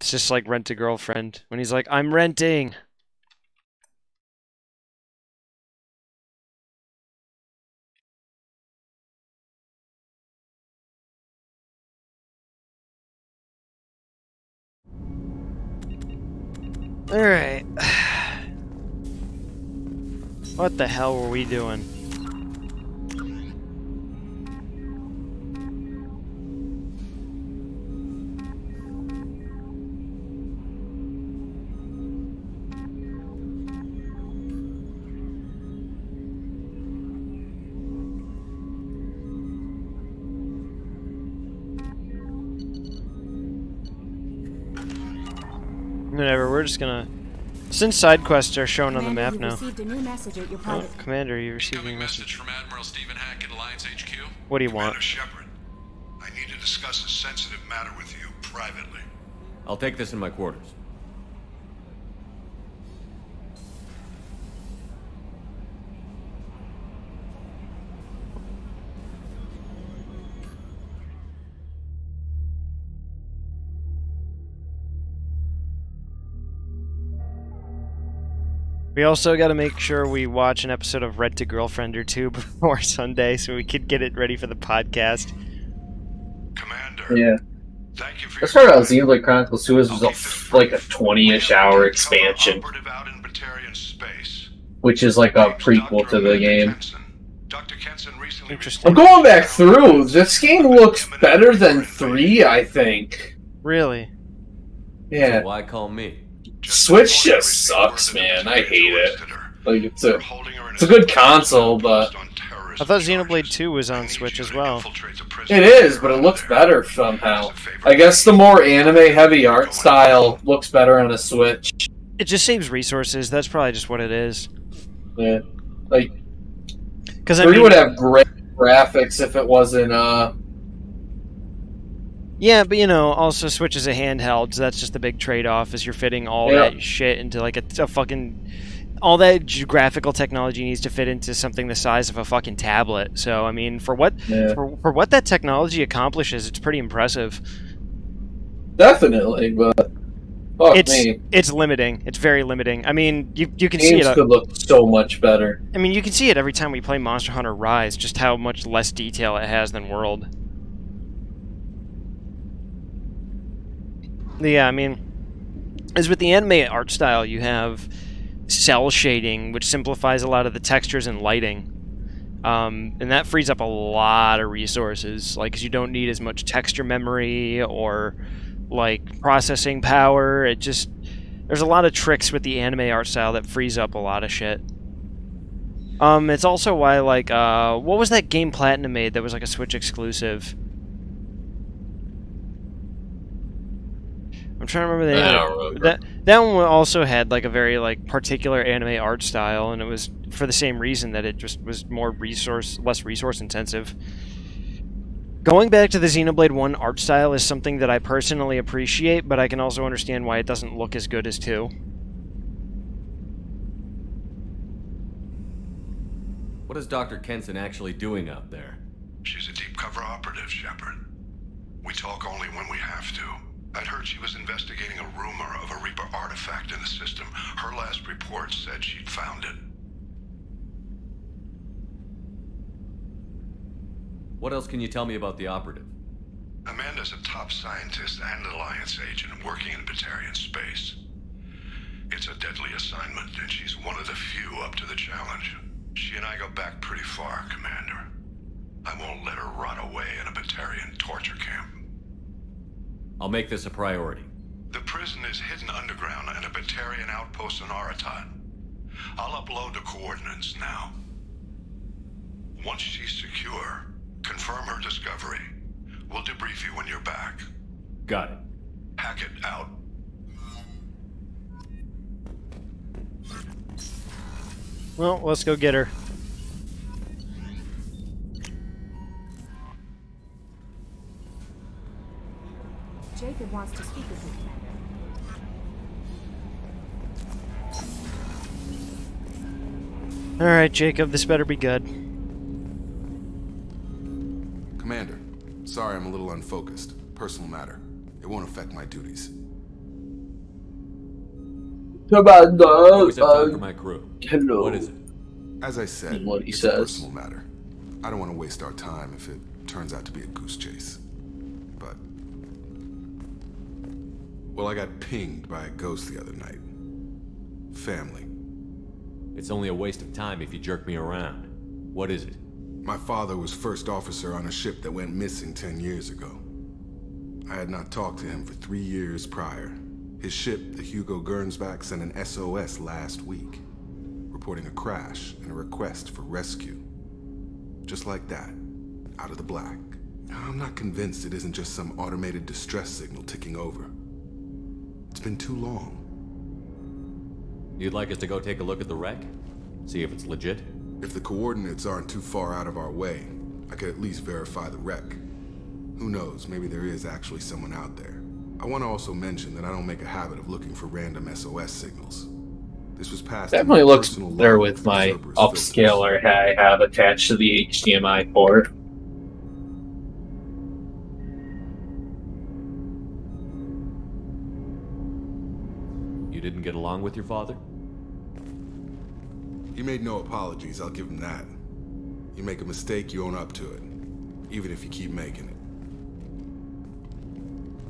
It's just like Rent a Girlfriend when he's like, I'm renting. Alright. What the hell were we doing? Whatever, we're just gonna... Since side quests are shown on the map now. Received a new message at your private... Oh, Commander, you received a message from Admiral Stephen Hackett, Alliance HQ. What do you want? Commander Shepard, I need to discuss a sensitive matter with you privately. I'll take this in my quarters. We also got to make sure we watch an episode of Rent a Girlfriend or two before Sunday so we could get it ready for the podcast. Commander. Yeah. Thank you for Let's start out Xenoblade Chronicles 2 was like a 20-ish hour expansion, which is like a prequel to the game. Interesting. I'm going back through. This game looks better than 3, I think. Really? Yeah. So why call me? Switch just sucks, man. I hate it. Like it's a good console, but I thought Xenoblade 2 was on Switch as well. it is, but it looks better somehow. I guess the more anime-heavy art style looks better on a Switch. It just saves resources. That's probably just what it is. Yeah, like because 3 would have great graphics if it wasn't Yeah, but you know, also Switch is a handheld, so that's just the big trade-off, is you're fitting all that shit into like a fucking... All that graphical technology needs to fit into something the size of a fucking tablet. So, I mean, for what for what that technology accomplishes, it's pretty impressive. Definitely, but... It's limiting. It's very limiting. I mean, you can see it... Games could look so much better. I mean, you can see it every time we play Monster Hunter Rise, just how much less detail it has than World. Yeah, I mean, as with the anime art style, you have cell shading, which simplifies a lot of the textures and lighting. And that frees up a lot of resources, like, 'cause you don't need as much texture memory or, like, processing power. It just... There's a lot of tricks with the anime art style that frees up a lot of shit. It's also why, like, what was that game Platinum made that was, like, a Switch exclusive? I'm trying to remember the name. I don't remember. That one also had like a very like particular anime art style, and it was for the same reason that it just was less resource intensive. Going back to the Xenoblade 1 art style is something that I personally appreciate, but I can also understand why it doesn't look as good as 2. What is Dr. Kenson actually doing out there? She's a deep cover operative, Shepard. We talk only when we have to. I'd heard she was investigating a rumor of a Reaper artifact in the system. Her last report said she'd found it. What else can you tell me about the operative? Amanda's a top scientist and Alliance agent working in Batarian space. It's a deadly assignment, and she's one of the few up to the challenge. She and I go back pretty far, Commander. I won't let her rot away in a Batarian torture camp. I'll make this a priority. The prison is hidden underground in a Batarian outpost on Aratat. I'll upload the coordinates now. Once she's secure, confirm her discovery. We'll debrief you when you're back. Got it. Hackett out. Well, let's go get her. Jacob wants to speak with you, Commander. Alright, Jacob, this better be good. Commander, sorry I'm a little unfocused. Personal matter. It won't affect my duties. Commander, Always have time for my crew. hello. What is it? As I said, What he it's says. a personal matter. I don't want to waste our time if it turns out to be a goose chase. But... well, I got pinged by a ghost the other night. Family. It's only a waste of time if you jerk me around. What is it? My father was first officer on a ship that went missing 10 years ago. I had not talked to him for 3 years prior. His ship, the Hugo Gernsback, sent an SOS last week, reporting a crash and a request for rescue. Just like that, out of the black. I'm not convinced it isn't just some automated distress signal ticking over. It's been too long. You'd like us to go take a look at the wreck? See if it's legit? If the coordinates aren't too far out of our way, I could at least verify the wreck. Who knows, maybe there is actually someone out there. I want to also mention that I don't make a habit of looking for random SOS signals. This was passed. Definitely looks better with my upscaler I have attached to the HDMI port. You didn't get along with your father? He made no apologies, I'll give him that. You make a mistake, you own up to it. Even if you keep making it.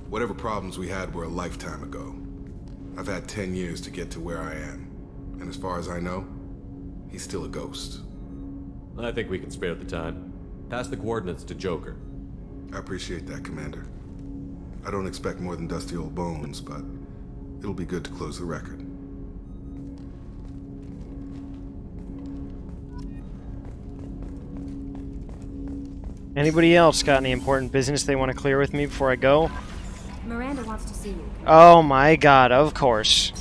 Whatever problems we had were a lifetime ago. I've had 10 years to get to where I am. And as far as I know, he's still a ghost. I think we can spare the time. Pass the coordinates to Joker. I appreciate that, Commander. I don't expect more than dusty old bones, but it'll be good to close the record. Anybody else got any important business they want to clear with me before I go? Miranda wants to see you. Oh my god, of course.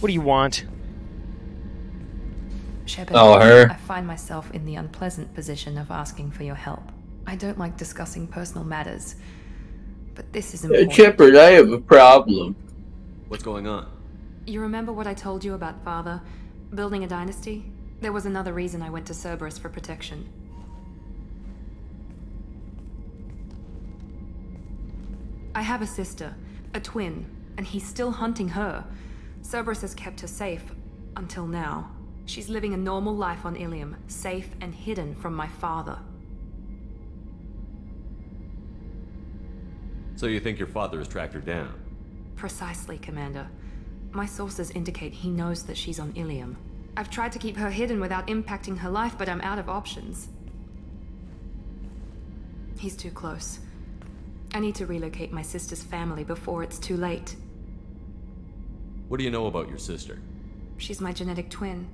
What do you want? Shepard, Oh, her. I find myself in the unpleasant position of asking for your help. I don't like discussing personal matters, but this is important. Shepard, I have a problem. What's going on? You remember what I told you about Father? Building a dynasty? There was another reason I went to Cerberus for protection. I have a sister, a twin, and he's still hunting her. Cerberus has kept her safe, until now. She's living a normal life on Ilium, safe and hidden from my father. So you think your father has tracked her down? Precisely, Commander. My sources indicate he knows that she's on Ilium. I've tried to keep her hidden without impacting her life, but I'm out of options. He's too close. I need to relocate my sister's family before it's too late. What do you know about your sister? She's my genetic twin.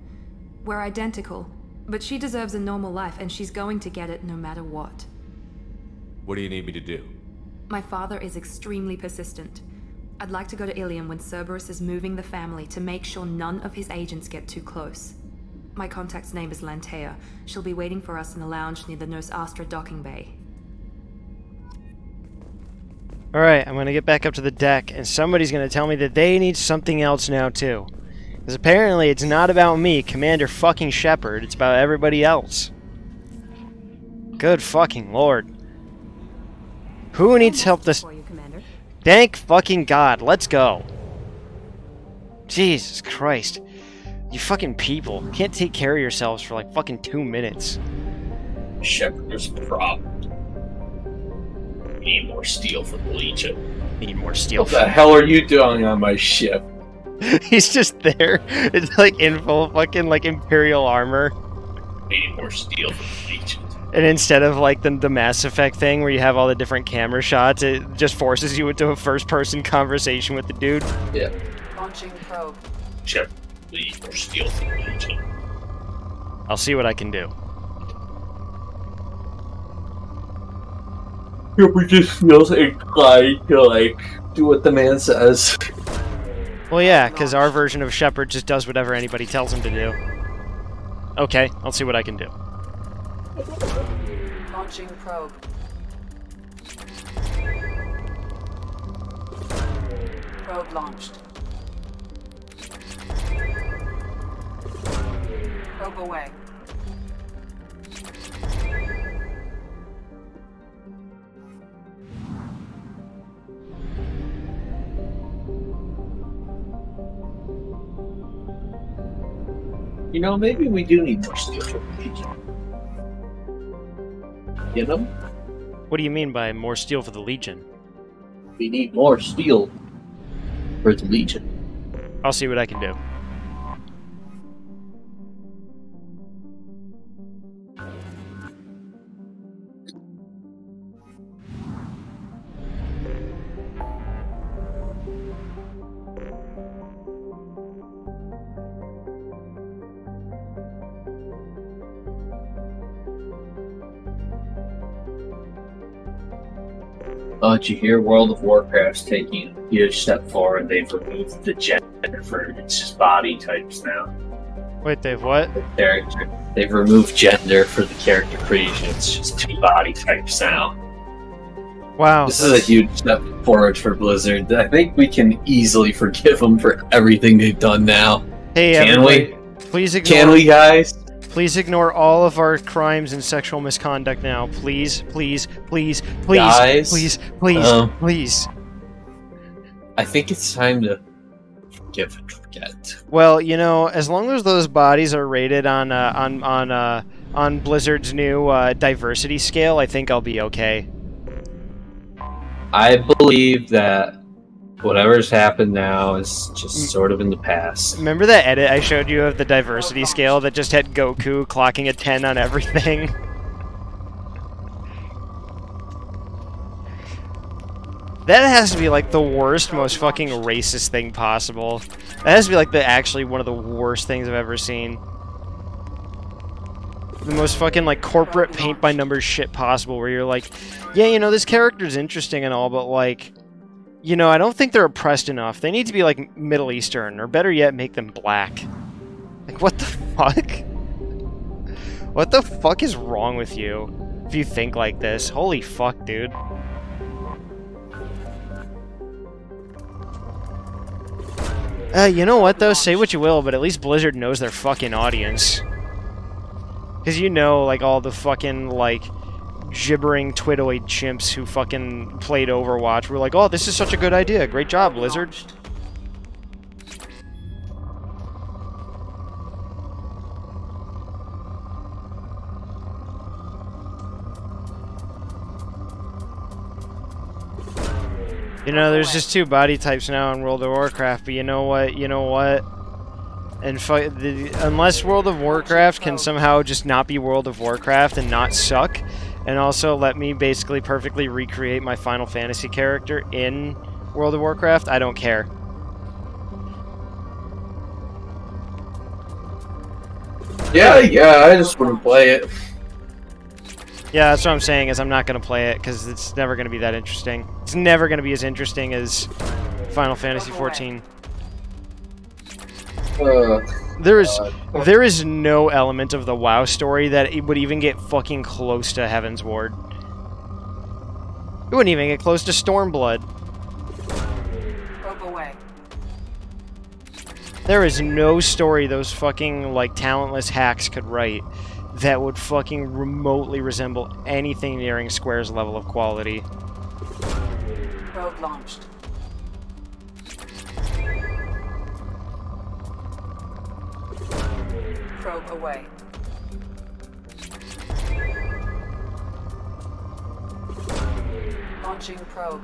We're identical, but she deserves a normal life, and she's going to get it no matter what. What do you need me to do? My father is extremely persistent. I'd like to go to Ilium when Cerberus is moving the family to make sure none of his agents get too close. My contact's name is Lantea. She'll be waiting for us in the lounge near the Nurse Astra docking bay. Alright, I'm gonna get back up to the deck, and somebody's gonna tell me that they need something else now, too. Because apparently it's not about me, Commander fucking Shepard, it's about everybody else. Good fucking lord. Who needs help this... For you, Commander. Thank fucking God, let's go. Jesus Christ. You fucking people can't take care of yourselves for like fucking 2 minutes. Shepard, there's a problem. Need more steel for the Legion. Need more steel. What the hell are you doing on my ship? He's just there. It's like in full fucking like Imperial armor. Need more steel for the Legion. And instead of like the Mass Effect thing where you have all the different camera shots, it just forces you into a first-person conversation with the dude. Yeah. Launching probe. Shepard, need more steel for the Legion. I'll see what I can do. Shepard just feels inclined to, like, do what the man says. Well, yeah, because our version of Shepard just does whatever anybody tells him to do. Okay, I'll see what I can do. Launching probe. Probe launched. Probe away. You know, maybe we do need more steel for the Legion. You know? What do you mean by more steel for the Legion? We need more steel for the Legion. I'll see what I can do. Did you hear World of Warcraft's taking a huge step forward? They've removed the gender for its body types now. Wait, Dave, what? The character. They've removed gender for the character creation. It's just 2 body types now. Wow. This is a huge step forward for Blizzard. I think we can easily forgive them for everything they've done now. Hey, Can we? Please ignore. Can we, guys? Please ignore all of our crimes and sexual misconduct now. Please, please, please, please, Guys, please, please, please. I think it's time to forgive and forget. Well, you know, as long as those bodies are rated on Blizzard's new diversity scale, I think I'll be okay. I believe that whatever's happened now is just sort of in the past. Remember that edit I showed you of the diversity scale that just had Goku clocking a 10 on everything? That has to be like the worst, most fucking racist thing possible. That has to be like actually one of the worst things I've ever seen. The most fucking like corporate paint by numbers shit possible, where you're like, yeah, you know, this character's interesting and all, but like, you know, I don't think they're oppressed enough. They need to be, like, Middle Eastern, or better yet, make them black. Like, what the fuck? What the fuck is wrong with you if you think like this? Holy fuck, dude. You know what, though? Say what you will, but at least Blizzard knows their fucking audience. Because you know, like, all the fucking, like, gibbering twitoid chimps who fucking played Overwatch were like, oh, this is such a good idea. Great job, Blizzard. You know, there's just 2 body types now in World of Warcraft, but you know what? You know what? And unless World of Warcraft can somehow just not be World of Warcraft and not suck, and also let me basically perfectly recreate my Final Fantasy character in World of Warcraft, I don't care. Yeah, I just wouldn't play it. Yeah, that's what I'm saying, is I'm not going to play it, because it's never going to be that interesting. It's never going to be as interesting as Final Fantasy XIV. There is no element of the WoW story that it would even get fucking close to Heaven's Ward. It wouldn't even get close to Stormblood. Probe away. There is no story those fucking, like, talentless hacks could write that would fucking remotely resemble anything nearing Square's level of quality. Probe launched. Probe away. Launching probe.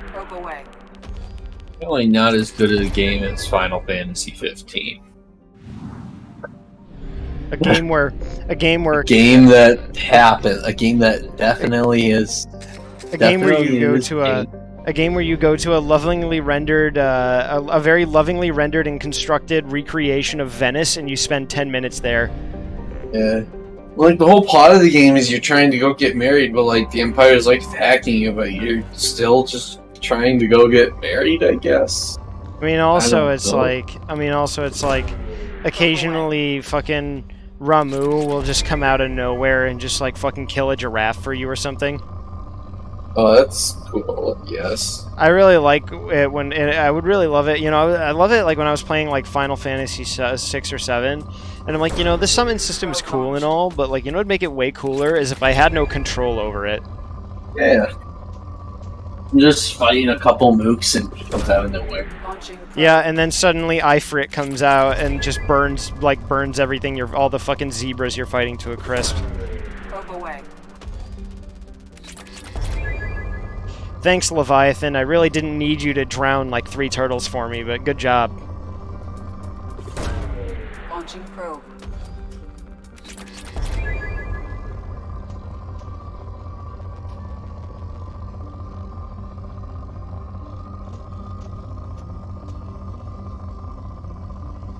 Probe away. Probably not as good a game as Final Fantasy 15. A game where A game that happened. A game that definitely is. A game where you go to a game where you go to a lovingly rendered, a very lovingly rendered and constructed recreation of Venice, and you spend 10 minutes there. Yeah. Like, the whole plot of the game is you're trying to go get married, but, like, the Empire's, like, attacking you, but you're still just trying to go get married, I guess. I mean, also, it's like, occasionally fucking Ramu will just come out of nowhere and just, like, fucking kill a giraffe for you or something. Oh, that's cool. Yes. I really like it when I would really love it. You know, I love it like when I was playing like Final Fantasy 6 or 7, and I'm like, you know, the summon system is cool and all, but like, you know, what'd make it way cooler is if I had no control over it. Yeah. I'm just fighting a couple mooks and he comes out of nowhere. Launching probe. Yeah, and then suddenly Ifrit comes out and just burns everything. All the fucking zebras you're fighting to a crisp. Probe away. Thanks, Leviathan. I really didn't need you to drown like 3 turtles for me, but good job. Launching probe.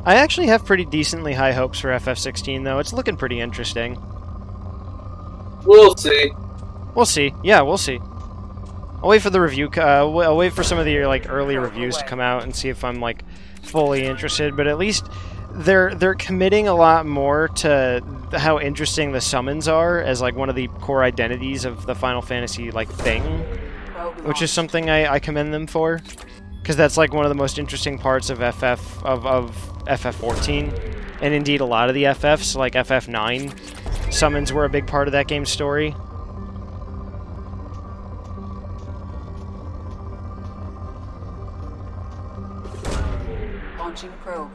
I actually have pretty decently high hopes for FF16, though. It's looking pretty interesting. We'll see. We'll see. Yeah, we'll see. I'll wait for the review. I'll wait for some of the like early reviews to come out and see if I'm like fully interested. But at least they're committing a lot more to how interesting the summons are as like one of the core identities of the Final Fantasy like thing, which is something I commend them for, because that's like one of the most interesting parts of FF14, and indeed a lot of the FFs like FF9 summons were a big part of that game's story. Launching probe.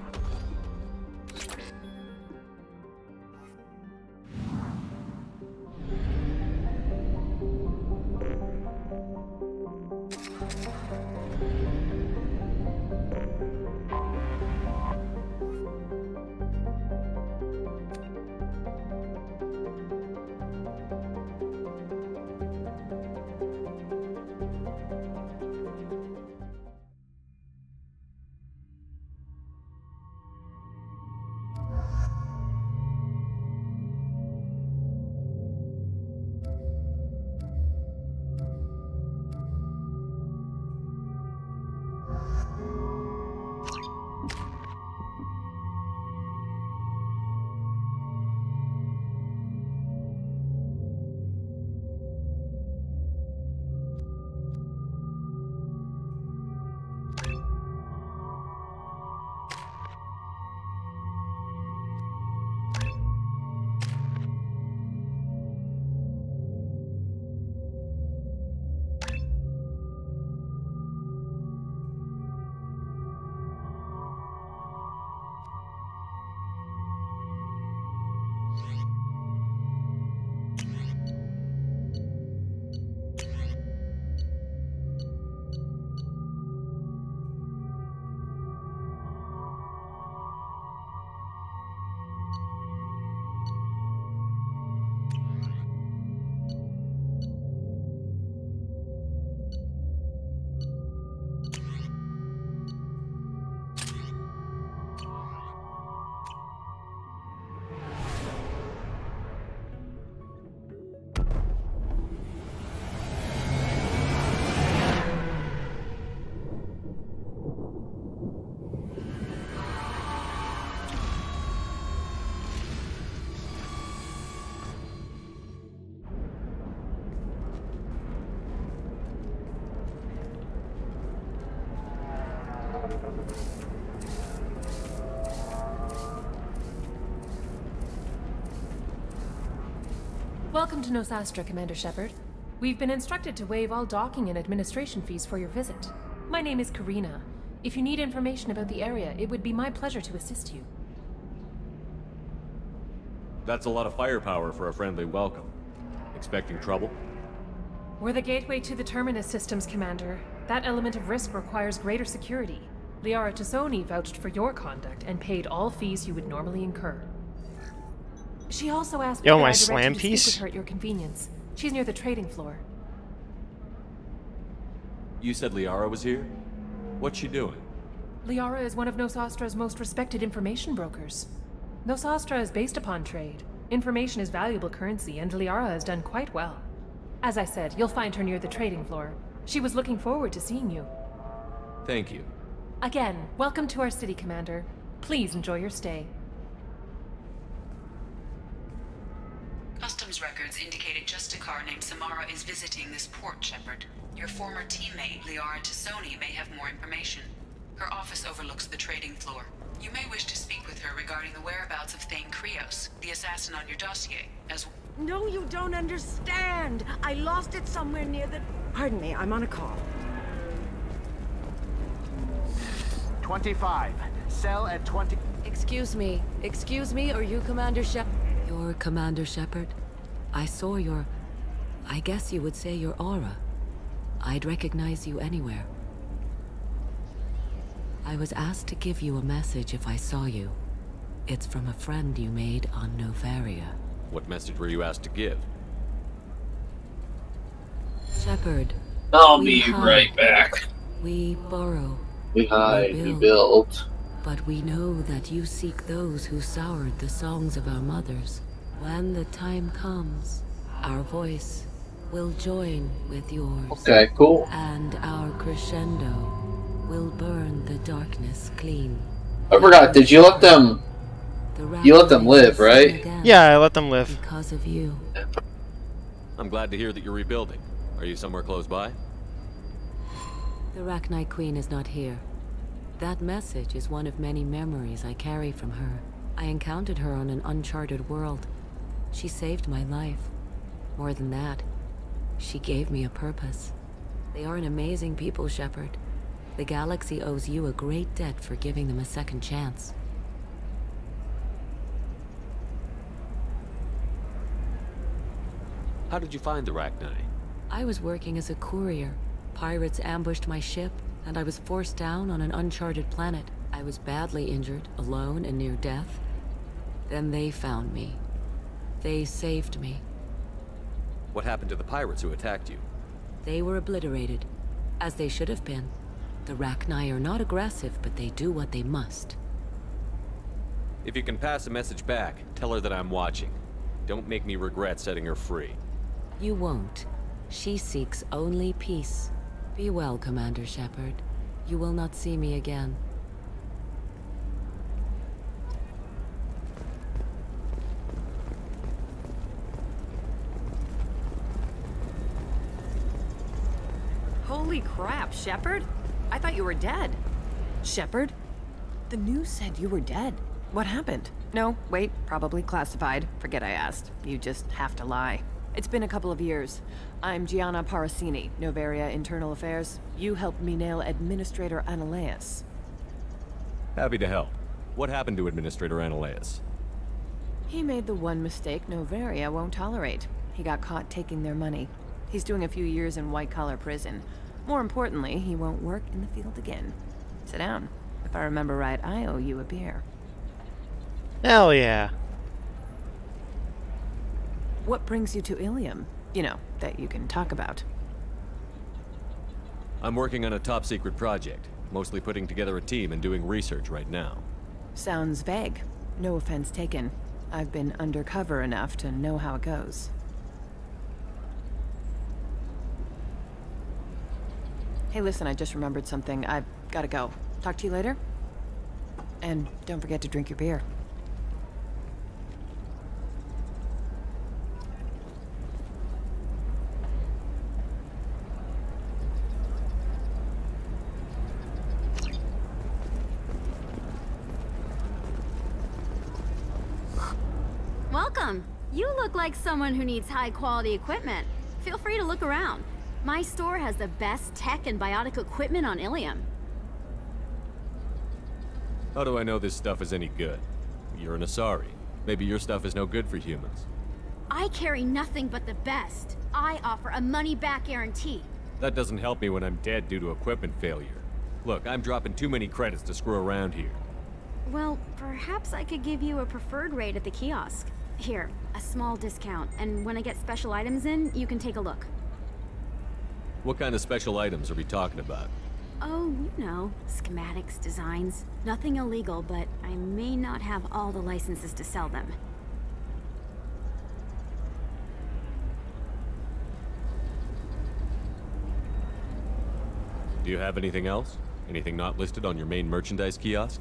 Welcome to Nosastra, Commander Shepard. We've been instructed to waive all docking and administration fees for your visit. My name is Karina. If you need information about the area, it would be my pleasure to assist you. That's a lot of firepower for a friendly welcome. Expecting trouble? We're the gateway to the Terminus systems, Commander. That element of risk requires greater security. Liara Tassoni vouched for your conduct and paid all fees you would normally incur. She also asked me Yo, that my I direct slam you to speak piece? with her at your convenience. She's near the trading floor. You said Liara was here? What's she doing? Liara is one of Nosastra's most respected information brokers. Nosastra is based upon trade. Information is valuable currency, and Liara has done quite well. As I said, you'll find her near the trading floor. She was looking forward to seeing you. Thank you. Again, welcome to our city, Commander. Please enjoy your stay. Customs comms records indicate a Justicar named Samara is visiting this port, Shepard. Your former teammate, Liara Tassoni, may have more information. Her office overlooks the trading floor. You may wish to speak with her regarding the whereabouts of Thane Krios, the assassin on your dossier, as well. No, you don't understand. I lost it somewhere near the... Pardon me, I'm on a call. 25. Cell at 20... Excuse me, are you Commander Shepard? You're Commander Shepard? I saw your... I guess you would say your aura. I'd recognize you anywhere. I was asked to give you a message if I saw you. It's from a friend you made on Novaria. What message were you asked to give? Shepard. I'll be right back. We borrow. We hide, we build. But we know that you seek those who soured the songs of our mothers. When the time comes, our voice will join with yours. Okay, cool. And our crescendo will burn the darkness clean. I forgot, did you let them... You let them live, right? Yeah, I let them live. Because of you. I'm glad to hear that you're rebuilding. Are you somewhere close by? The Rachni Queen is not here. That message is one of many memories I carry from her. I encountered her on an uncharted world. She saved my life. More than that, she gave me a purpose. They are an amazing people, Shepard. The galaxy owes you a great debt for giving them a second chance. How did you find the Rachni? I was working as a courier. Pirates ambushed my ship, and I was forced down on an uncharted planet. I was badly injured, alone and near death. Then they found me. They saved me. What happened to the pirates who attacked you? They were obliterated, as they should have been. The Rachni are not aggressive, but they do what they must. If you can pass a message back, tell her that I'm watching. Don't make me regret setting her free. You won't. She seeks only peace. Be well, Commander Shepard. You will not see me again. Holy crap, Shepard? I thought you were dead. Shepard? The news said you were dead. What happened? No, wait, probably classified. Forget I asked. You just have to lie. It's been a couple of years. I'm Gianna Parasini, Novaria Internal Affairs. You helped me nail Administrator Analeas. Happy to help. What happened to Administrator Analeas? He made the one mistake Novaria won't tolerate. He got caught taking their money. He's doing a few years in white-collar prison. More importantly, he won't work in the field again. Sit down. If I remember right, I owe you a beer. Hell yeah. What brings you to Ilium? You know, that you can talk about. I'm working on a top-secret project. Mostly putting together a team and doing research right now. Sounds vague. No offense taken. I've been undercover enough to know how it goes. Hey, listen, I just remembered something. I've gotta go. Talk to you later? And don't forget to drink your beer. Welcome. You look like someone who needs high-quality equipment. Feel free to look around. My store has the best tech and biotic equipment on Ilium. How do I know this stuff is any good? You're an Asari. Maybe your stuff is no good for humans. I carry nothing but the best. I offer a money-back guarantee. That doesn't help me when I'm dead due to equipment failure. Look, I'm dropping too many credits to screw around here. Well, perhaps I could give you a preferred rate at the kiosk. Here, a small discount, and when I get special items in, you can take a look. What kind of special items are we talking about? Oh, you know, schematics, designs. Nothing illegal, but I may not have all the licenses to sell them. Do you have anything else? Anything not listed on your main merchandise kiosk?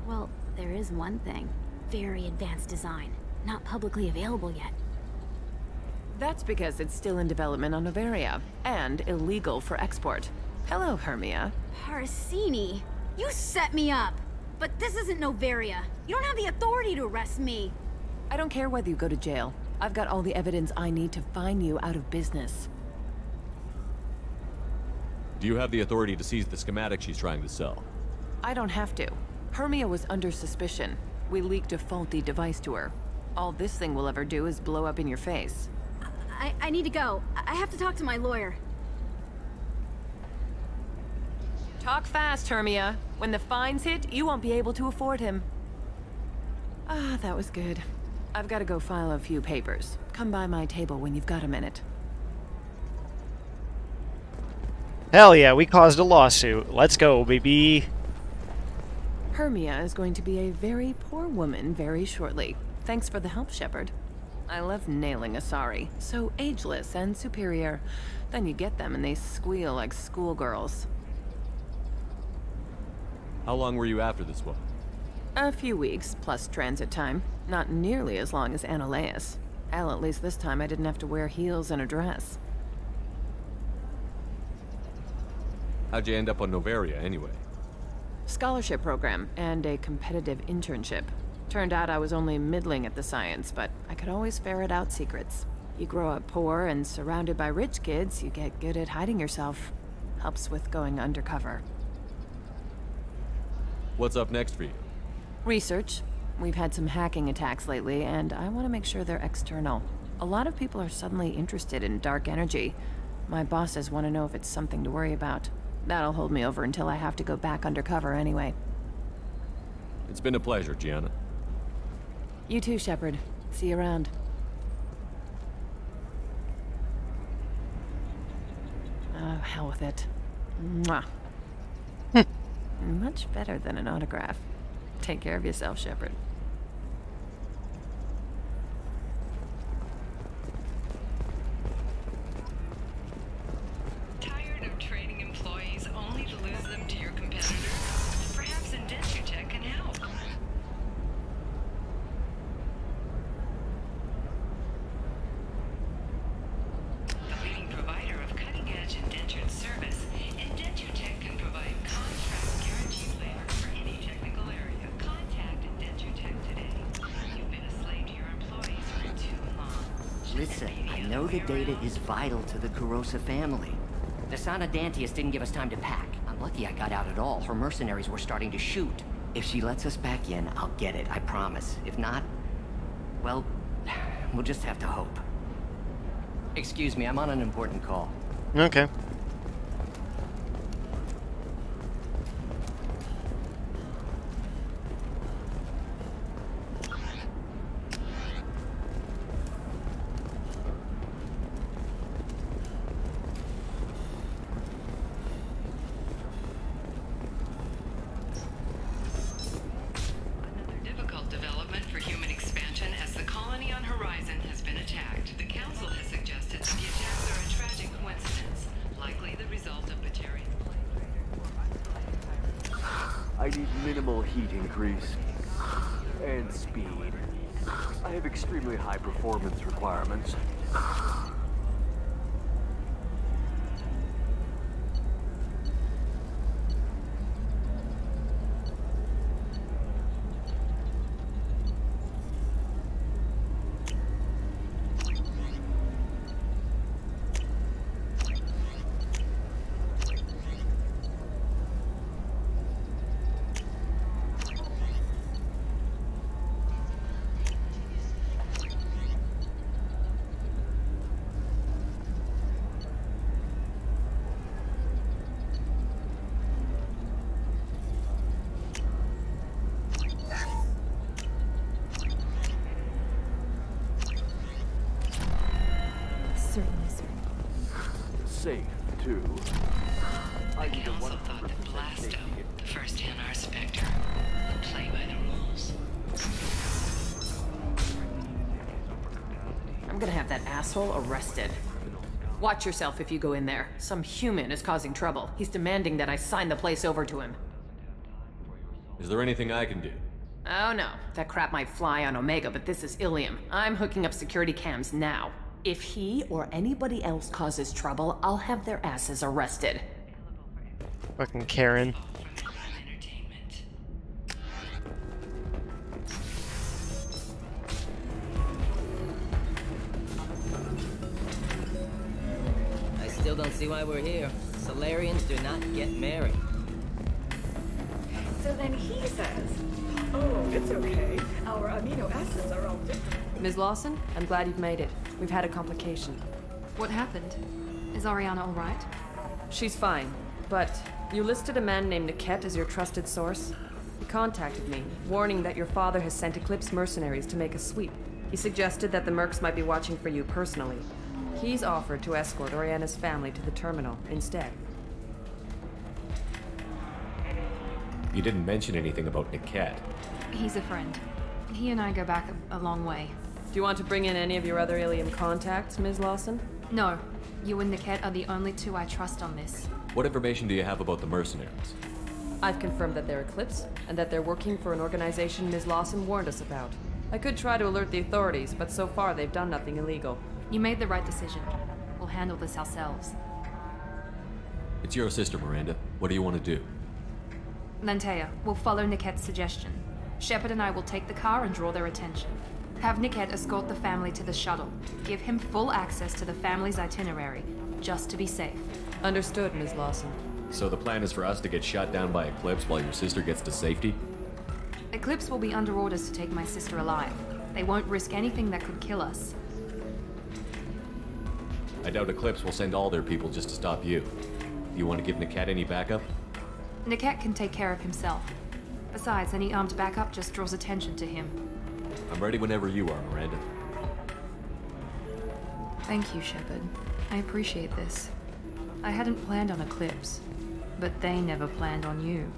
Well, there is one thing. Very advanced design. not publicly available yet. That's because it's still in development on Noveria, and illegal for export. Hello, Hermia. Parasini, you set me up! But this isn't Noveria. You don't have the authority to arrest me. I don't care whether you go to jail. I've got all the evidence I need to fine you out of business. Do you have the authority to seize the schematic she's trying to sell? I don't have to. Hermia was under suspicion. We leaked a faulty device to her. All this thing will ever do is blow up in your face. I need to go. I have to talk to my lawyer. Talk fast, Hermia. When the fines hit, you won't be able to afford him. Ah, that was good. I've got to go file a few papers. Come by my table when you've got a minute. Hell yeah, we caused a lawsuit. Let's go, baby. Hermia is going to be a very poor woman very shortly. Thanks for the help, Shepard. I love nailing Asari. So ageless and superior. Then you get them and they squeal like schoolgirls. How long were you after this one? A few weeks, plus transit time. Not nearly as long as Annaleus. Hell, at least this time I didn't have to wear heels and a dress. How'd you end up on Noveria, anyway? Scholarship program and a competitive internship. Turned out I was only middling at the science, but I could always ferret out secrets. You grow up poor and surrounded by rich kids, you get good at hiding yourself. Helps with going undercover. What's up next for you? Research. We've had some hacking attacks lately, and I want to make sure they're external. A lot of people are suddenly interested in dark energy. My bosses want to know if it's something to worry about. That'll hold me over until I have to go back undercover anyway. It's been a pleasure, Gianna. You too, Shepard. See you around. Oh, hell with it. Mwah. Much better than an autograph. Take care of yourself, Shepard. Tired of training employees only to lose them to your competitors? Perhaps GFCat can help. The leading provider of cutting-edge indentured service, GFCat can provide contract guaranteed labor for any technical area. Contact GFCat today. You've been a slave to your employees for too long. Listen, I know the data is vital to the Kurosa family. The Sana Dantius didn't give us time to pack. I'm lucky I got out at all. Her mercenaries were starting to shoot. If she lets us back in, I'll get it, I promise. If not, well, we'll just have to hope. Excuse me, I'm on an important call. Okay. Difficult development for human expansion as the colony on Horizon has been attacked. The Council has suggested that the attacks are a tragic coincidence, likely the result of Batarian. I need minimal heat increase and speed. I have extremely high performance requirements. Safe, too. The Council thought that Blasto, the first NR Spectre, would play by the rules. I'm gonna have that asshole arrested. Watch yourself if you go in there. Some human is causing trouble. He's demanding that I sign the place over to him. Is there anything I can do? Oh no, that crap might fly on Omega, but this is Ilium. I'm hooking up security cams now. If he or anybody else causes trouble, I'll have their asses arrested. Fucking Karen. I still don't see why we're here. Solarians do not get married. So then he says, oh, it's okay. Our amino acids are all different. Ms. Lawson, I'm glad you've made it. We've had a complication. What happened? Is Ariana all right? She's fine, but you listed a man named Niket as your trusted source. He contacted me, warning that your father has sent Eclipse mercenaries to make a sweep. He suggested that the Mercs might be watching for you personally. He's offered to escort Oriana's family to the terminal instead. You didn't mention anything about Niket. He's a friend. He and I go back a long way. Do you want to bring in any of your other Ilium contacts, Ms. Lawson? No. You and Niket are the only two I trust on this. What information do you have about the mercenaries? I've confirmed that they're Eclipse, and that they're working for an organization Ms. Lawson warned us about. I could try to alert the authorities, but so far they've done nothing illegal. You made the right decision. We'll handle this ourselves. It's your sister, Miranda. What do you want to do? Lantea, we'll follow Niket's suggestion. Shepard and I will take the car and draw their attention. Have Niket escort the family to the shuttle. Give him full access to the family's itinerary, just to be safe. Understood, Ms. Lawson. So the plan is for us to get shot down by Eclipse while your sister gets to safety? Eclipse will be under orders to take my sister alive. They won't risk anything that could kill us. I doubt Eclipse will send all their people just to stop you. Do you want to give Niket any backup? Niket can take care of himself. Besides, any armed backup just draws attention to him. I'm ready whenever you are, Miranda. Thank you, Shepard. I appreciate this. I hadn't planned on Eclipse, but they never planned on you.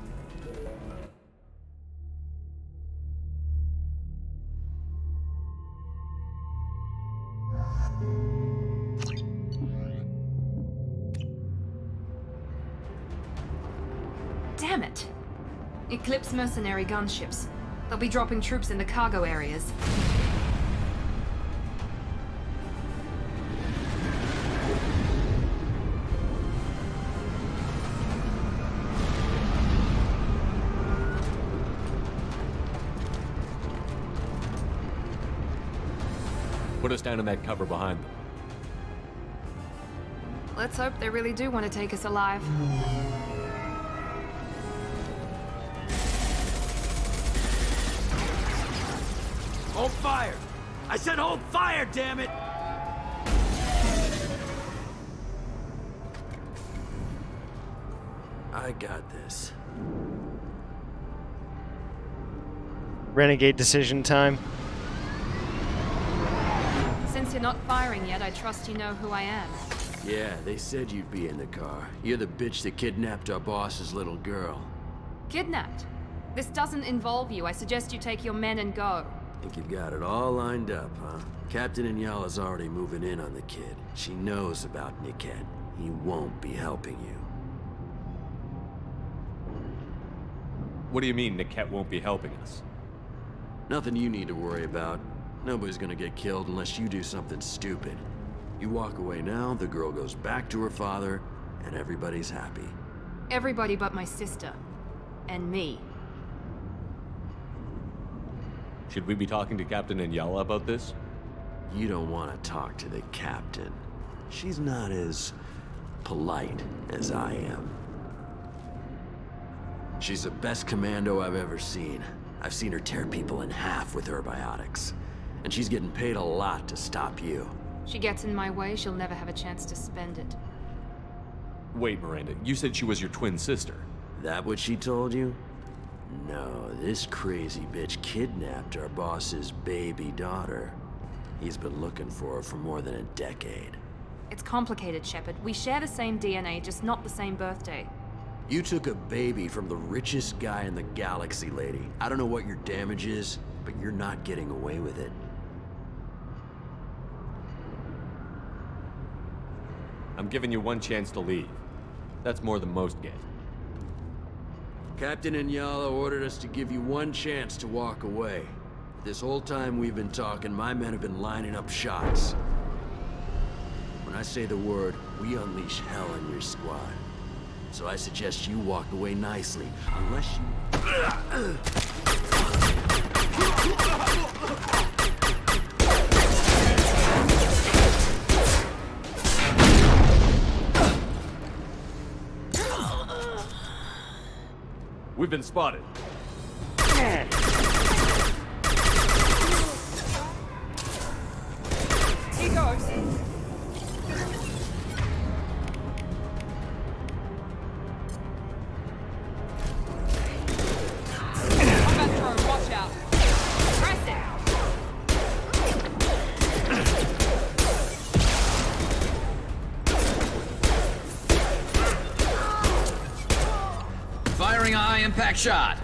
Damn it! Eclipse mercenary gunships. They'll be dropping troops in the cargo areas. Put us down in that cover behind them. Let's hope they really do want to take us alive. Hold fire! I said hold fire, damn it! I got this. Renegade decision time. Since you're not firing yet, I trust you know who I am. Yeah, they said you'd be in the car. You're the bitch that kidnapped our boss's little girl. Kidnapped? This doesn't involve you. I suggest you take your men and go. Think you've got it all lined up, huh? Captain Inyala's already moving in on the kid. She knows about Niket. He won't be helping you. What do you mean Niket won't be helping us? Nothing you need to worry about. Nobody's gonna get killed unless you do something stupid. You walk away now, the girl goes back to her father, and everybody's happy. Everybody but my sister. And me. Should we be talking to Captain Inyala about this? You don't want to talk to the captain. She's not as polite as I am. She's the best commando I've ever seen. I've seen her tear people in half with her biotics. And she's getting paid a lot to stop you. She gets in my way, she'll never have a chance to spend it. Wait, Miranda, you said she was your twin sister. That what she told you? No, this crazy bitch kidnapped our boss's baby daughter. He's been looking for her for more than a decade. It's complicated, Shepard. We share the same DNA, just not the same birthday. You took a baby from the richest guy in the galaxy, lady. I don't know what your damage is, but you're not getting away with it. I'm giving you one chance to leave. That's more than most get. Captain Inyala ordered us to give you one chance to walk away. This whole time we've been talking, my men have been lining up shots. When I say the word, we unleash hell on your squad. So I suggest you walk away nicely, unless you... We've been spotted. He goes. Watch out. Press it. Firing a high-impact shot.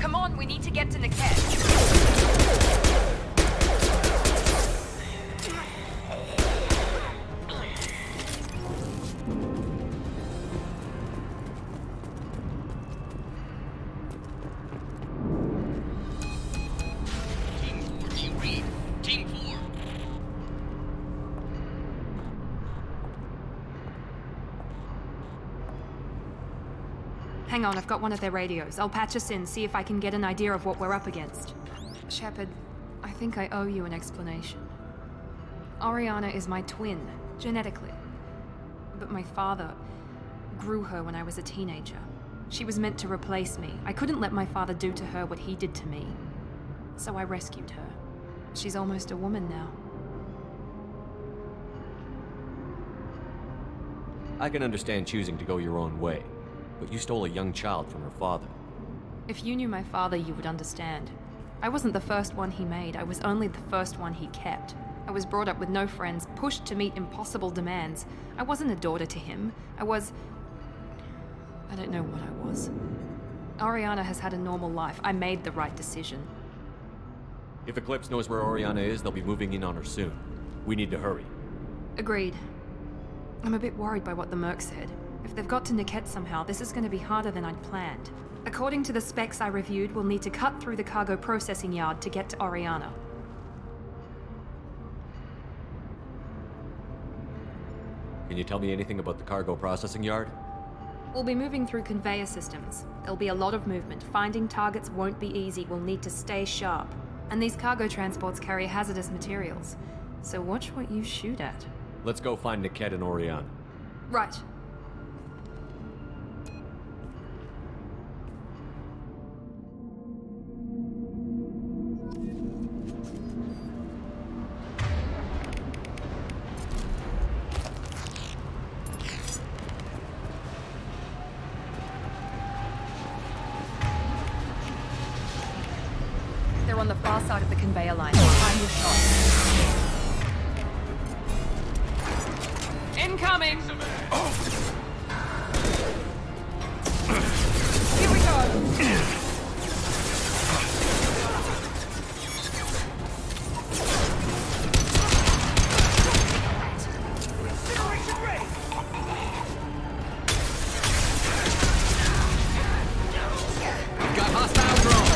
Come on, we need to get to Niket. Team 4. Hang on, I've got one of their radios. I'll patch us in, see if I can get an idea of what we're up against. Shepard, I think I owe you an explanation. Oriana is my twin, genetically. But my father grew her when I was a teenager. She was meant to replace me. I couldn't let my father do to her what he did to me. So I rescued her. She's almost a woman now. I can understand choosing to go your own way, but you stole a young child from her father. If you knew my father, you would understand. I wasn't the first one he made. I was only the first one he kept. I was brought up with no friends, pushed to meet impossible demands. I wasn't a daughter to him. I don't know what I was. Oriana has had a normal life. I made the right decision. If Eclipse knows where Oriana is, they'll be moving in on her soon. We need to hurry. Agreed. I'm a bit worried by what the Merc said. If they've got to Niket somehow, this is going to be harder than I'd planned. According to the specs I reviewed, we'll need to cut through the cargo processing yard to get to Oriana. Can you tell me anything about the cargo processing yard? We'll be moving through conveyor systems. There'll be a lot of movement. Finding targets won't be easy. We'll need to stay sharp. And these cargo transports carry hazardous materials. So watch what you shoot at. Let's go find Niket and Oriana. Right. They're on the far side of the conveyor line. Find your shot. Incoming! Here we go! We've got hostile drones.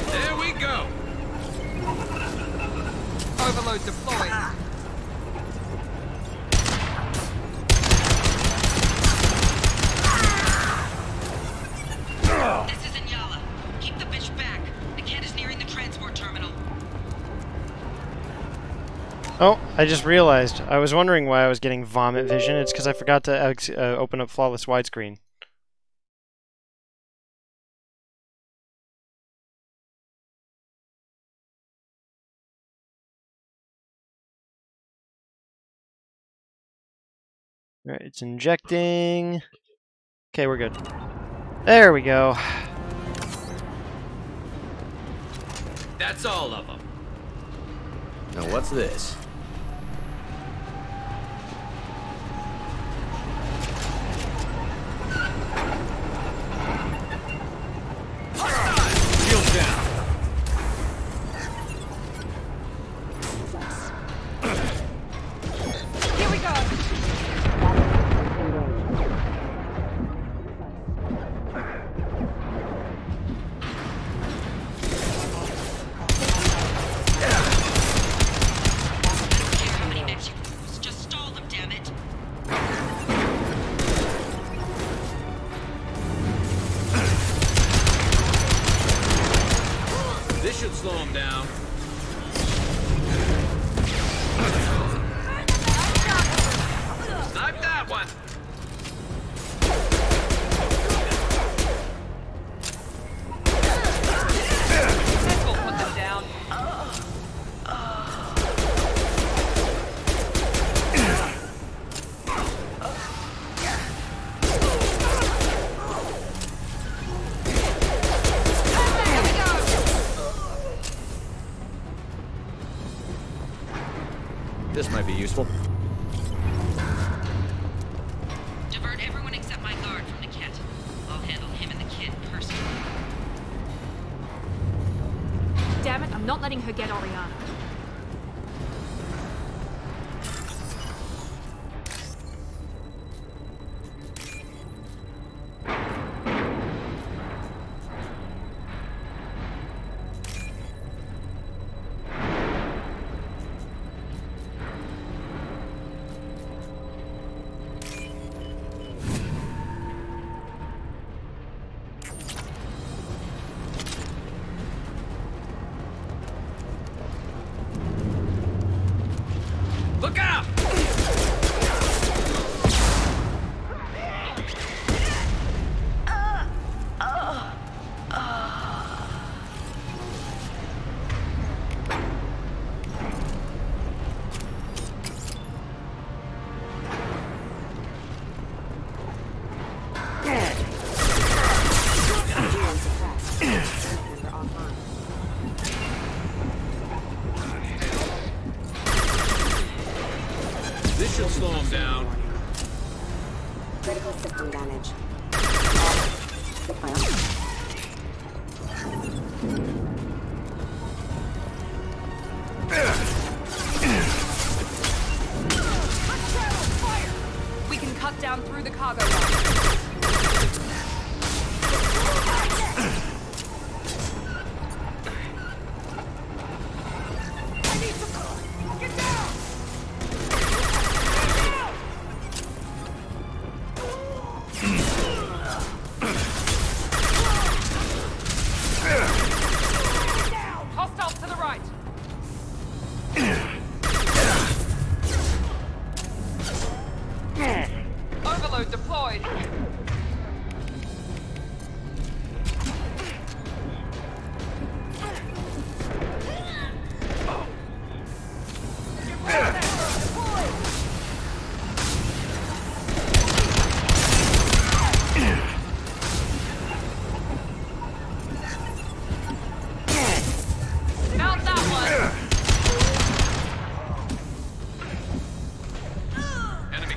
There we go. Overload deployed. This is Inyala. Keep the bitch back. The cat is nearing the transport terminal. Oh, I just realized. I was wondering why I was getting vomit vision. It's because I forgot to open up flawless widescreen. Alright, it's injecting. Okay, we're good. There we go. That's all of them. Now what's this? This might be useful. Divert everyone except my guard from the Ket. I'll handle him and the kid personally. Damn it, I'm not letting her get Oriana. Look out! This should slow him down. Critical system damage. We can cut down through the cargo line. Hostile to the right. Overload deployed. Mount that one.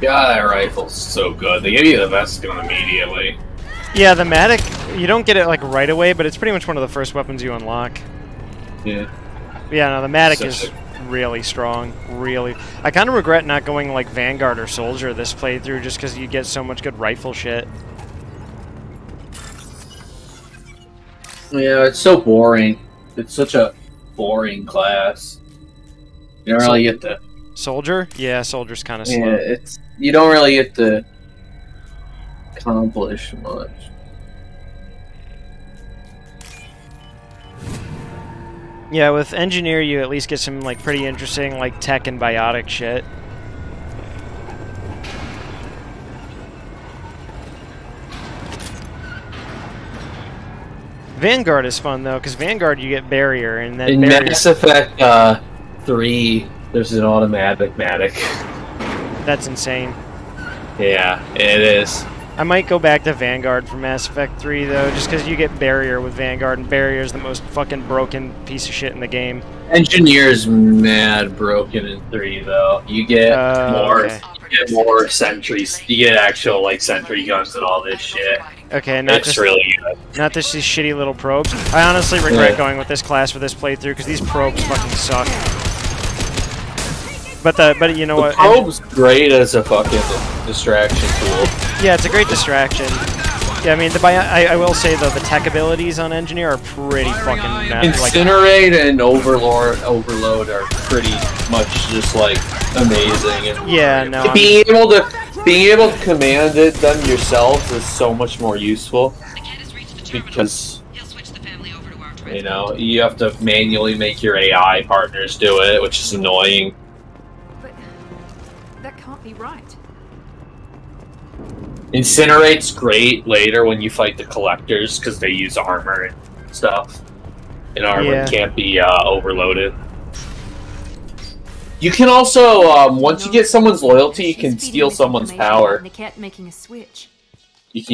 God, that rifle's so good. They give you the best gun immediately. Yeah, the Matic, you don't get it like right away, but it's pretty much one of the first weapons you unlock. Yeah. Yeah, no, the Matic is really strong. Really. I kind of regret not going like Vanguard or Soldier this playthrough just because you get so much good rifle shit. Yeah, it's so boring. It's such a boring class. You don't really get to... Soldier? Yeah, Soldier's kind of slow. Yeah, it's... You don't really get to accomplish much. Yeah, with Engineer you at least get some like pretty interesting like tech and biotic shit. Vanguard is fun though, because Vanguard you get barrier and then In barrier... Mass Effect 3, there's an automatic Matic. That's insane. Yeah, it is. I might go back to Vanguard for Mass Effect 3 though, just because you get barrier with Vanguard, and barrier is the most fucking broken piece of shit in the game. Engineer's mad broken in 3 though. You get more sentries. You get actual like sentry guns and all this shit. Okay, not it's just really good. Not just these shitty little probes. I honestly regret going with this class for this playthrough because these probes fucking suck. But you know what? The probe's great as a fucking distraction tool. Yeah, it's a great distraction. Yeah, I mean, I will say though the tech abilities on Engineer are pretty fucking Incinerate and Overload are pretty much just like amazing. And yeah, no. Being able to command it them yourselves is so much more useful because you know you have to manually make your AI partners do it, which is annoying. But that can't be right. Incinerate's great later when you fight the collectors because they use armor and stuff. And armor can't be overloaded. You can also, once you get someone's loyalty, you can steal someone's power. The cat making a switch. You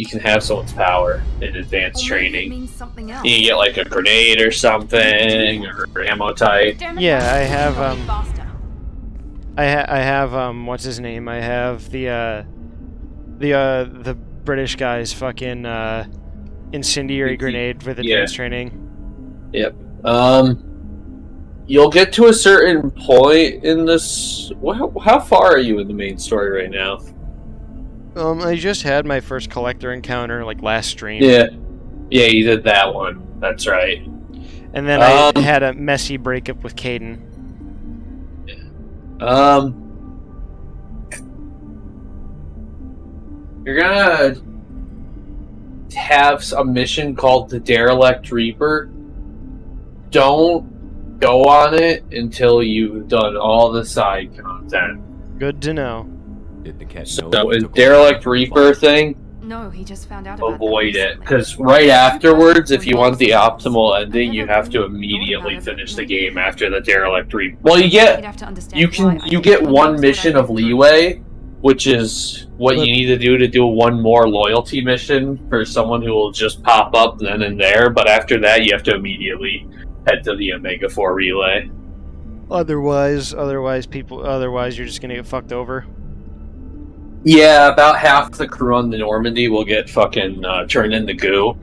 can have someone's power in advanced training. Means something else. You can get like a grenade or something, or ammo type. Yeah, I have I have what's his name? I have the British guy's fucking incendiary grenade with advanced training. Yep. You'll get to a certain point in this. How far are you in the main story right now? I just had my first collector encounter like last stream. Yeah, you did that one. That's right. And then I had a messy breakup with Caden. You're gonna have a mission called the Derelict Reaper. Don't go on it until you've done all the side content. Good to know. Did the cat So, a Derelict Reaper thing, No, he just found out about avoid it. Because right afterwards, if you want the optimal ending, you have to immediately finish the game after the Derelict Reaper. Well, you get one mission of leeway, which is what you need to do one more loyalty mission for someone who will just pop up then and there. But after that, you have to immediately head to the Omega 4 relay. Otherwise you're just gonna get fucked over. Yeah, about half the crew on the Normandy will get fucking turned into goo.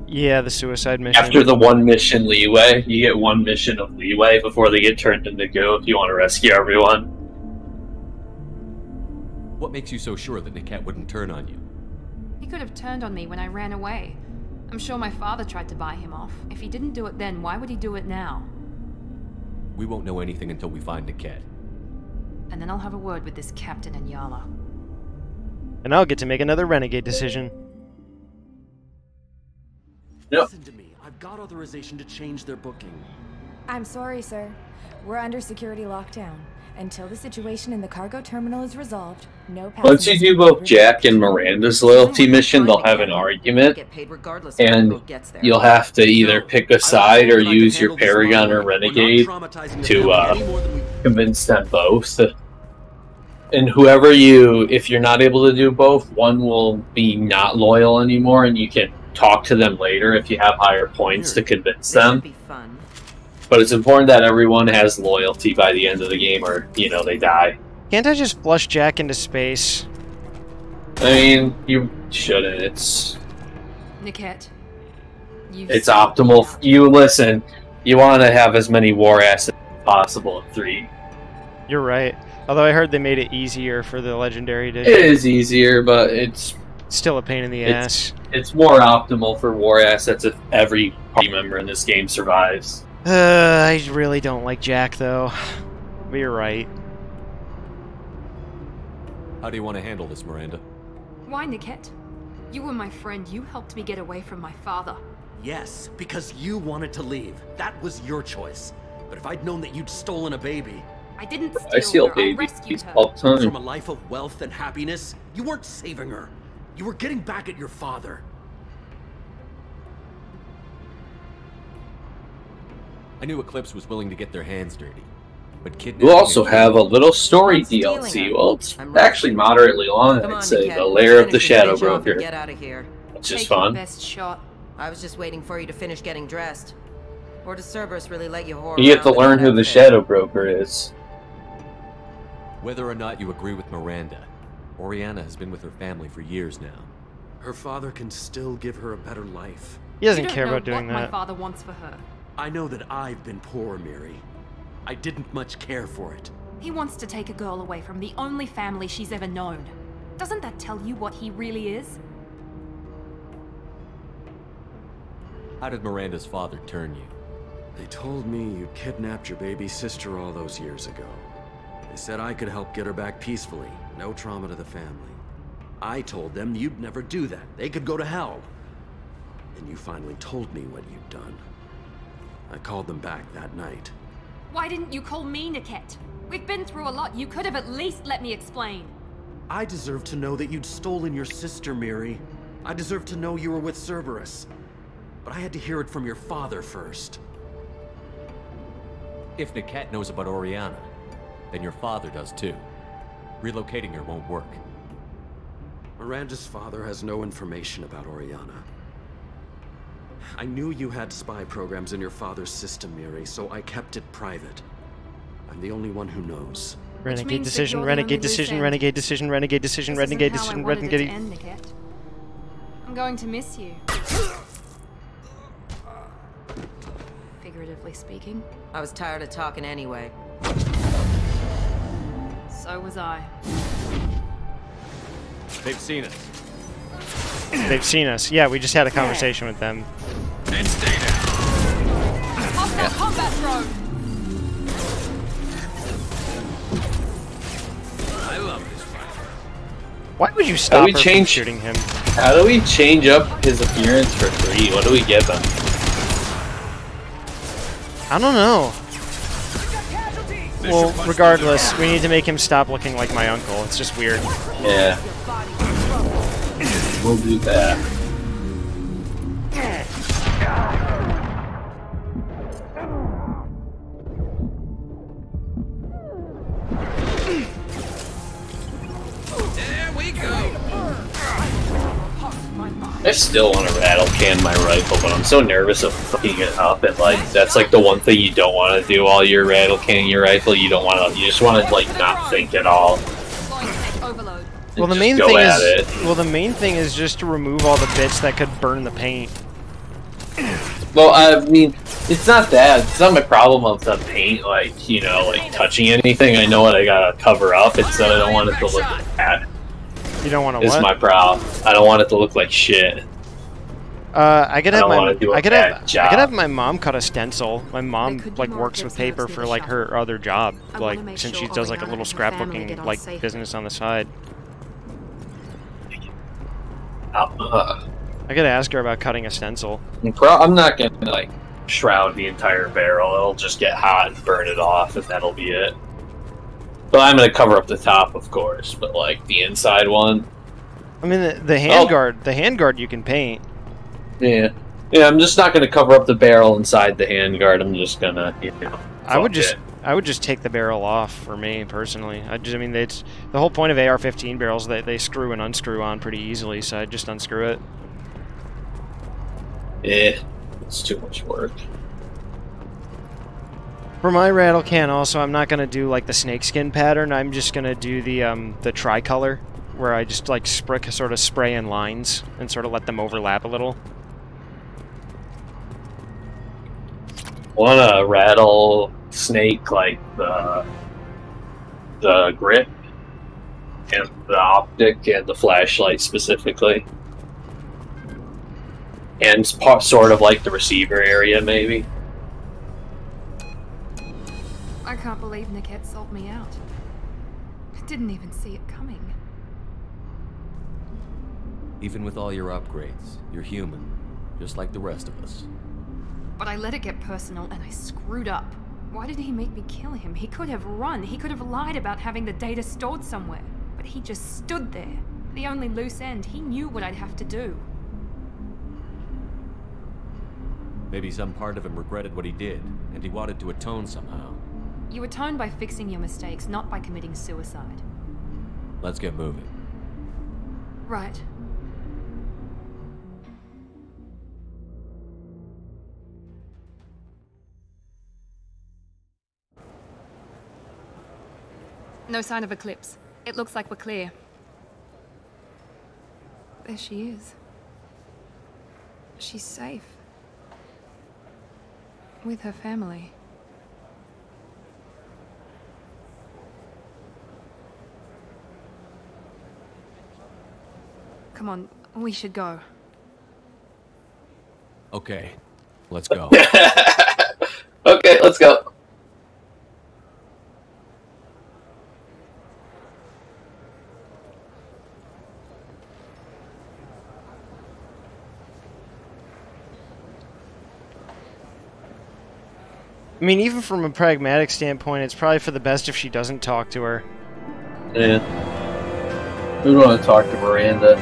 Yeah, the suicide mission. After the one mission leeway, you get one mission of leeway before they get turned into goo if you want to rescue everyone. What makes you so sure that the cat wouldn't turn on you? He could have turned on me when I ran away. I'm sure my father tried to buy him off. If he didn't do it then, why would he do it now? We won't know anything until we find the cat. And then I'll have a word with this captain and Yala. And I'll get to make another renegade decision. Listen to me. I've got authorization to change their booking. I'm sorry, sir. We're under security lockdown. Until the situation in the cargo terminal is resolved, no passengers... Once you do both Jack and Miranda's loyalty mission, they'll have an argument, and you'll have to either pick a side or use your Paragon or Renegade to convince them both. And whoever if you're not able to do both, one will be not loyal anymore, and you can talk to them later if you have higher points to convince them. But it's important that everyone has loyalty by the end of the game, or, they die. Can't I just flush Jack into space? I mean, you shouldn't. It's Niket, it's optimal. You listen. You want to have as many war assets as possible in 3. You're right. Although I heard they made it easier for the Legendary Edition. It is easier, but it's still a pain in the ass. It's more optimal for war assets if every party member in this game survives. I really don't like Jack, though. But you're right. How do you want to handle this, Miranda? Why, Niket? You were my friend. You helped me get away from my father. Yes, because you wanted to leave. That was your choice. But if I'd known that you'd stolen a baby... I didn't steal her. I rescued her. All the time. From a life of wealth and happiness, you weren't saving her. You were getting back at your father. I knew Eclipse was willing to get their hands dirty, but you also have a little story DLC. Well, it's actually moderately long. I'd say the Lair of the Shadow Broker, Get out of here. which is fun. Best shot. I was just waiting for you to finish getting dressed. Or does Cerberus really let you whore You get to around learn in who that the fit? Shadow Broker is. Whether or not you agree with Miranda, Oriana has been with her family for years now. Her father can still give her a better life. He doesn't care about doing what that. my father wants for her. I know that I've been poor, Miri. I didn't much care for it. He wants to take a girl away from the only family she's ever known. Doesn't that tell you what he really is? How did Miranda's father turn you? They told me you kidnapped your baby sister all those years ago. They said I could help get her back peacefully, no trauma to the family. I told them you'd never do that. They could go to hell. And you finally told me what you'd done. I called them back that night. Why didn't you call me, Niket? We've been through a lot. You could have at least let me explain. I deserve to know that you'd stolen your sister, Miri. I deserve to know you were with Cerberus. But I had to hear it from your father first. If the cat knows about Oriana, then your father does too. Relocating her won't work. Miranda's father has no information about Oriana. I knew you had spy programs in your father's system, Miri, so I kept it private. I'm the only one who knows. Renegade decision, renegade decision, renegade decision, renegade decision, renegade decision, renegade. I'm going to miss you. Figuratively speaking. I was tired of talking anyway. So was I. They've seen us. They've seen us. Yeah, we just had a conversation with them. And stay down. Hostile combat drone! I love this fight. Why would you stop her from shooting him? How do we change up his appearance for 3? What do we give him? I don't know. Well, regardless, we need to make him stop looking like my uncle. It's just weird. Yeah. We'll do that. There we go. I still want to rattle can my rifle, but I'm so nervous of fucking it up. And like, that's like the one thing you don't want to do while you're rattle canning your rifle. You don't want to. You just want to like not think at all. Well, the main thing is the main thing is just to remove all the bits that could burn the paint. Well, I mean, it's not that. It's not my problem of the paint, like, you know, like touching anything. I know what I gotta cover up. It's that I don't want it to look bad. You don't want to It's what? my problem. I don't want it to look like shit. I could have I could have my mom cut a stencil. My mom like works with paper for like her other job, like since she does like a little scrapbooking like business on the side. I could ask her about cutting a stencil. I'm not gonna like shroud the entire barrel. It'll just get hot and burn it off, and that'll be it. But I'm gonna cover up the top, of course. But like the inside one. I mean, the handguard, the handguard you can paint. Yeah, yeah. I'm just not gonna cover up the barrel inside the handguard. I'm just gonna, you know. I would just take the barrel off for me personally. I mean, it's the whole point of AR-15 barrels. They screw and unscrew on pretty easily, so I'd just unscrew it. Yeah, it's too much work. For my rattle can, also, I'm not gonna do like the snakeskin pattern. I'm just gonna do the tricolor, where I just like sort of spray in lines and sort of let them overlap a little. Want to rattle snake like the grip and the optic and the flashlight specifically, and sort of like the receiver area maybe. I can't believe Niket sold me out. I didn't even see it coming. Even with all your upgrades, you're human, just like the rest of us. But I let it get personal and I screwed up. Why did he make me kill him? He could have run. He could have lied about having the data stored somewhere. But he just stood there. The only loose end. He knew what I'd have to do. Maybe some part of him regretted what he did, and he wanted to atone somehow. You atone by fixing your mistakes, not by committing suicide. Let's get moving. Right. No sign of Eclipse. It looks like we're clear. There she is. She's safe. With her family. Come on, we should go. Okay, let's go. Okay, let's go. I mean, even from a pragmatic standpoint, it's probably for the best if she doesn't talk to her. Yeah. We don't want to talk to Miranda.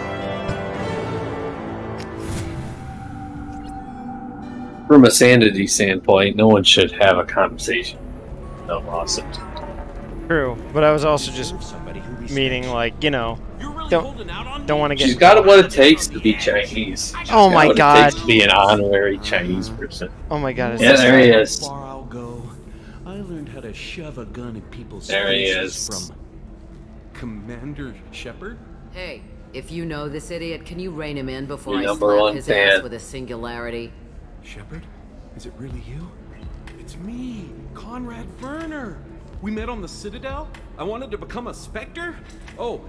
From a sanity standpoint, no one should have a conversation. No lawsuit. True, but I was also just meaning, like, you know, don't want to get. She's got what it takes to be Chinese. Oh my God! It takes to be an honorary Chinese person. Oh my God! Yeah, there he is. I learned how to to shove a gun in people's There he faces is. from Commander Shepard? Hey, if you know this idiot, can you rein him in before Your I number slap one his fan. ass with a singularity? Shepard? Is it really you? It's me, Conrad Werner. We met on the Citadel? I wanted to become a Spectre? Oh,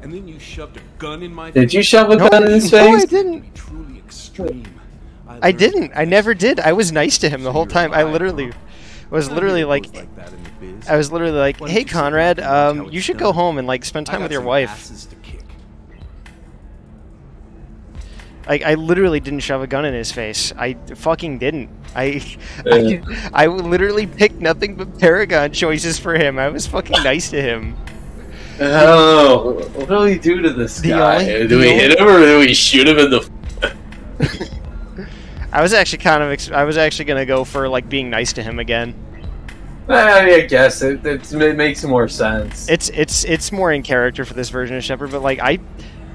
and then you shoved a gun in my face? Did you shove a gun in his face? No, I didn't. Truly extreme. I didn't. I never did. I was nice to him the whole time. I literally was literally like, I was literally like, hey Conrad, you should go home and like spend time with your wife. I literally didn't shove a gun in his face. I fucking didn't. I literally picked nothing but Paragon choices for him. I was fucking nice to him. Oh, what do we do to this guy? Do we hit him or do we shoot him in the? I was actually I was actually gonna go for like being nice to him again. I guess it makes more sense. It's more in character for this version of Shepard, but like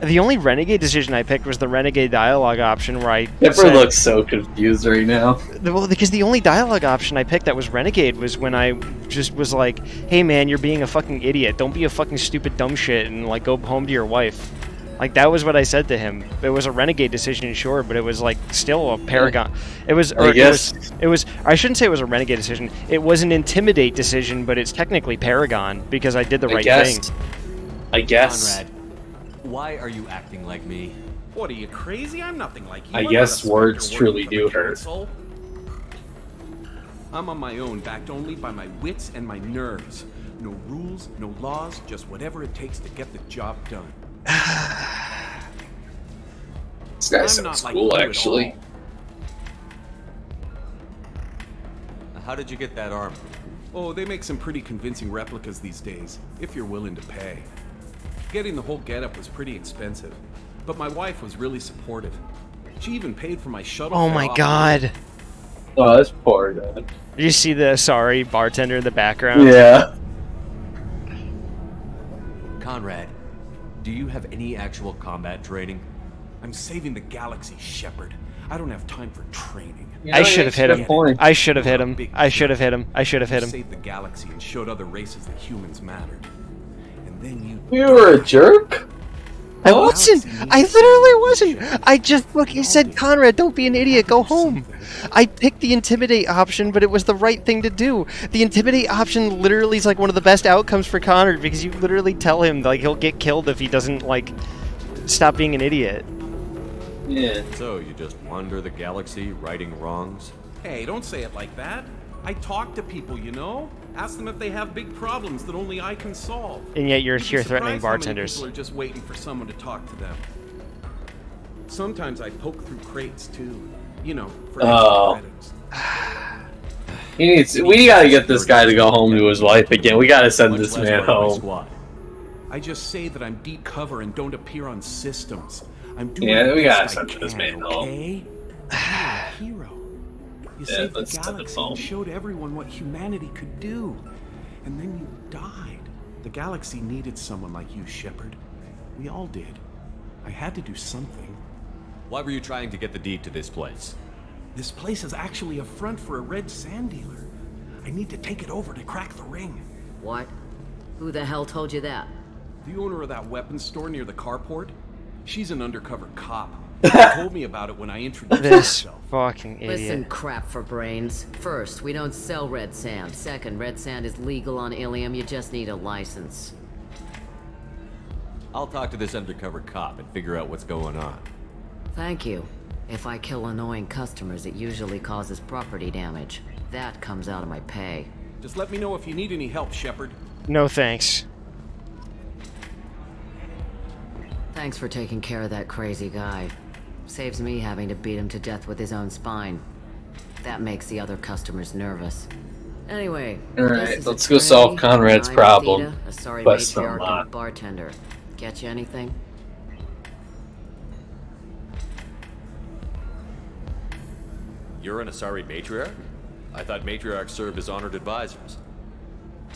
the only renegade decision I picked was the renegade dialogue option where I Shepard looks so confused right now. Well, because the only dialogue option I picked that was renegade was when I just was like, hey man, you're being a fucking idiot. Don't be a fucking stupid dumb shit and like go home to your wife. Like that was what I said to him. It was a renegade decision, sure, but it was like still a Paragon. It was, or it was. I shouldn't say it was a renegade decision. It was an intimidate decision, but it's technically Paragon because I did the right thing. I guess. Conrad, why are you acting like me? What, are you crazy? I'm nothing like you. I guess words truly do hurt. I'm on my own, backed only by my wits and my nerves. No rules, no laws, just whatever it takes to get the job done. This guy sounds cool, actually. How did you get that armor? Oh, they make some pretty convincing replicas these days, if you're willing to pay. Getting the whole getup was pretty expensive, but my wife was really supportive. She even paid for my shuttle. Oh my god. Oh, that's poor guy. Did you see the sorry bartender in the background? Yeah. Conrad, do you have any actual combat training? I'm saving the galaxy, Shepard. I don't have time for training. I should have hit him. I should have hit him. I should have hit him. I should have hit him. Saved the galaxy and showed other races that humans mattered. And then you were a jerk? I wasn't. I literally wasn't. I just fucking said, Conrad, don't be an idiot. Go home. I picked the intimidate option, but it was the right thing to do. The intimidate option literally is like one of the best outcomes for Conrad because you literally tell him like he'll get killed if he doesn't like stop being an idiot. Yeah. So you just wander the galaxy, righting wrongs? Hey, don't say it like that. I talk to people, you know? Ask them if they have big problems that only I can solve. And yet you're here threatening Surprised how many bartenders. people are just waiting for someone to talk to them. Sometimes I poke through crates too. You know, for extra credits. We gotta get this guy to go home to his wife again. We gotta send this man home. I just say that I'm deep cover and don't appear on systems. I'm doing Yeah, we gotta best send I this can, man home. okay? You're a hero. You Yeah, saved the let's send him galaxy home. and showed everyone what humanity could do. And then you died. The galaxy needed someone like you, Shepard. We all did. I had to do something. Why were you trying to get the deed to this place? This place is actually a front for a red sand dealer. I need to take it over to crack the ring. What? Who the hell told you that? The owner of that weapons store near the carport? She's an undercover cop. She told me about it when I introduced This myself. fucking idiot. Listen, crap for brains. First, we don't sell red sand. Second, red sand is legal on Ilium. You just need a license. I'll talk to this undercover cop and figure out what's going on. Thank you. If I kill annoying customers, it usually causes property damage. That comes out of my pay. Just let me know if you need any help, Shepard. No thanks. Thanks for taking care of that crazy guy. Saves me having to beat him to death with his own spine. That makes the other customers nervous. Anyway, Alright, let's go solve Conrad's problem. A sorry Quest matriarch unlocked. and bartender. Get you anything? You're an Asari matriarch? I thought matriarchs served as honored advisors.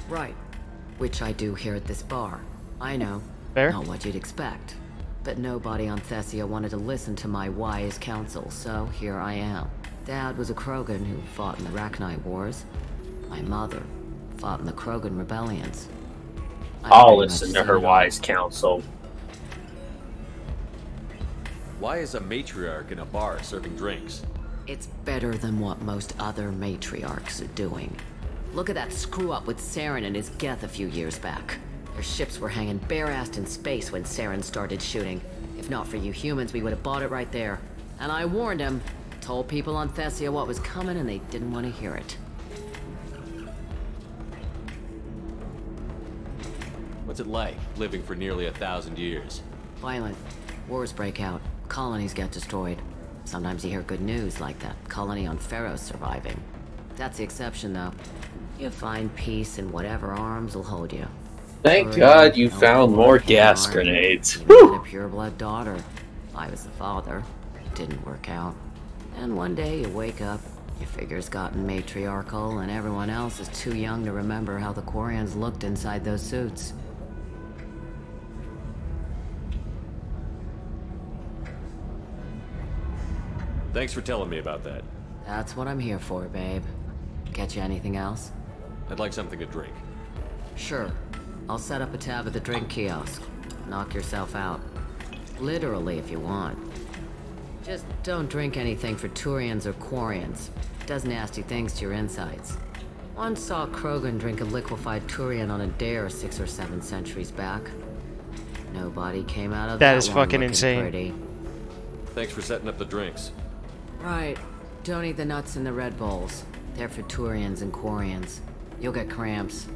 Right. Which I do here at this bar. I know. Fair. Not what you'd expect. But nobody on Thessia wanted to listen to my wise counsel, so here I am. Dad was a Krogan who fought in the Rachni Wars. My mother Fought in the Krogan rebellions. I'll listen to her wise counsel. Why is a matriarch in a bar serving drinks? It's better than what most other matriarchs are doing. Look at that screw-up with Saren and his Geth a few years back. Their ships were hanging bare-assed in space when Saren started shooting. If not for you humans, we would have bought it right there. And I warned him, told people on Thessia what was coming, and they didn't want to hear it. What's it like, living for nearly 1,000 years? Violent. Wars break out. Colonies get destroyed. Sometimes you hear good news, like that colony on Pharaoh surviving. That's the exception, though. You find peace in whatever arms will hold you. Thank God you found more gas grenades. You had a pure-blood daughter. I was the father. Didn't work out. And one day you wake up, your figure's gotten matriarchal, and everyone else is too young to remember how the Quarians looked inside those suits. Thanks for telling me about that. That's what I'm here for, babe. Get you anything else? I'd like something to drink. Sure. I'll set up a tab at the drink kiosk. Knock yourself out. Literally, if you want. Just don't drink anything for Turians or Quarians. Does nasty things to your insides. Once saw Krogan drink a liquefied Turian on a dare 6 or 7 centuries back. Nobody came out of that. That is fucking insane. Pretty. Thanks for setting up the drinks. Right. Don't eat the nuts in the Red Bowls. They're for Turians and Quarians. You'll get cramps.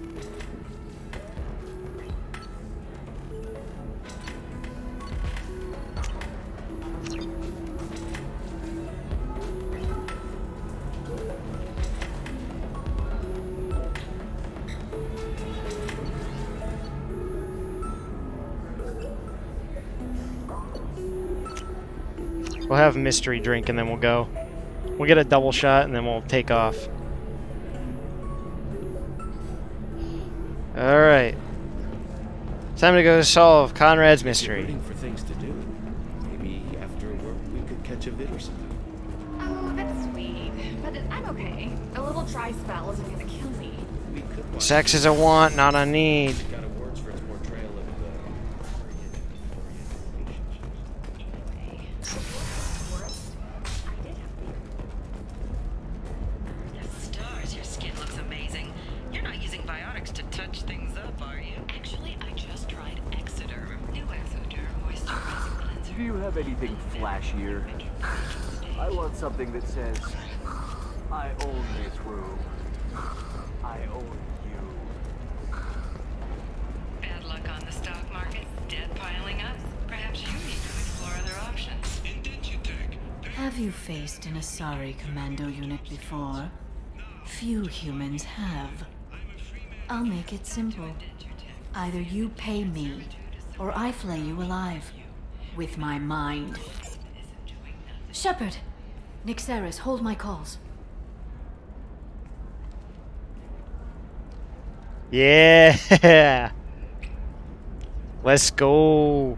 We'll have a mystery drink and then we'll go. We'll get a double shot and then we'll take off. Alright. Time to go solve Conrad's mystery. Waiting for things to do. Maybe after work we could catch a vid or something. Oh, that's sweet. But I'm okay. A little dry spell isn't gonna kill me. We could watch Sex is a want, not a need. got awards for its portrayal of Stars, your skin looks amazing. You're not using biotics to touch things up, are you? Actually, I just tried Exoderm. New Exoderm moisturizing cleanser. Do you have anything flashier? I want something that says, I own this room. I own you. Bad luck on the stock market. Debt piling up. Perhaps you need to explore other options. Have you faced an Asari commando unit before? Few humans have. I'll make it simple. Either you pay me, or I flay you alive. With my mind. Shepard! Nixeris, hold my calls. Yeah! Let's go!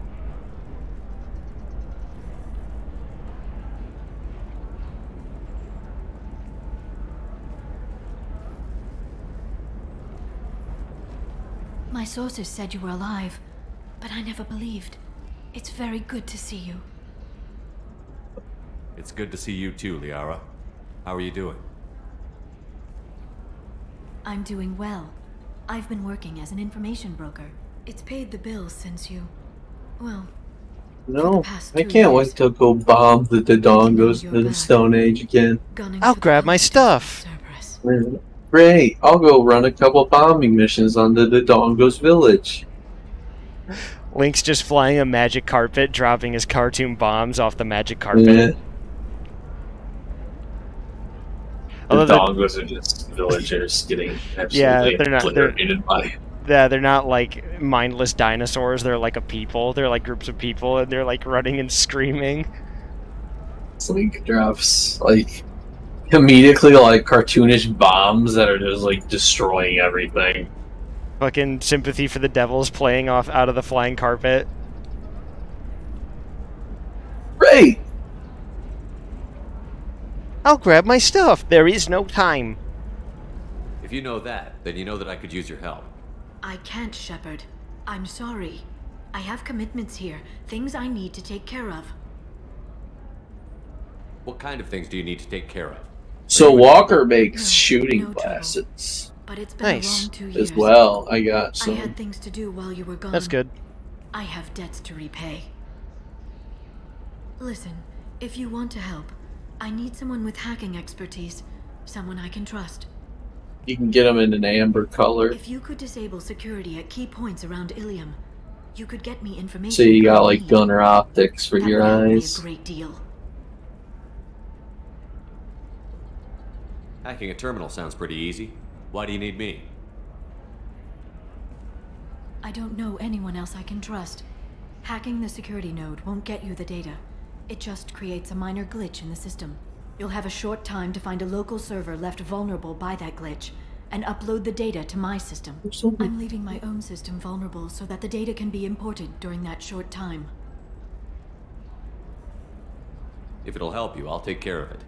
My sources said you were alive, but I never believed. It's very good to see you. It's good to see you too, Liara. How are you doing? I'm doing well. I've been working as an information broker. It's paid the bills since you... well... No, I can't wait to go bomb the Dodongos in the Stone Age again. I'll grab my stuff! Great, I'll go run a couple bombing missions on the Dodongos village. Link's just flying a magic carpet, dropping his cartoon bombs off the magic carpet. Yeah. The Although Dodongos are just villagers getting absolutely obliterated by... Yeah, they're not like mindless dinosaurs, they're like a people. They're like groups of people, and they're like running and screaming. Link drops, like, immediately, like, cartoonish bombs that are just, like, destroying everything. Fucking sympathy for the devils playing off out of the flying carpet. Great! I'll grab my stuff. There is no time. If you know that, then you know that I could use your help. I can't, Shepard. I'm sorry. I have commitments here, things I need to take care of. What kind of things do you need to take care of? So Walker makes shooting glasses. But it's been a long 2 years. As well, I got I some. had things to do while you were gone. That's good. I have debts to repay. Listen, if you want to help, I need someone with hacking expertise. Someone I can trust. You can get them in an amber color. If you could disable security at key points around Ilium, you could get me information. So you got like gunner optics for your eyes. A great deal. Hacking a terminal sounds pretty easy. Why do you need me? I don't know anyone else I can trust. Hacking the security node won't get you the data. It just creates a minor glitch in the system. You'll have a short time to find a local server left vulnerable by that glitch, and upload the data to my system. I'm leaving my own system vulnerable so that the data can be imported during that short time. If it'll help you, I'll take care of it.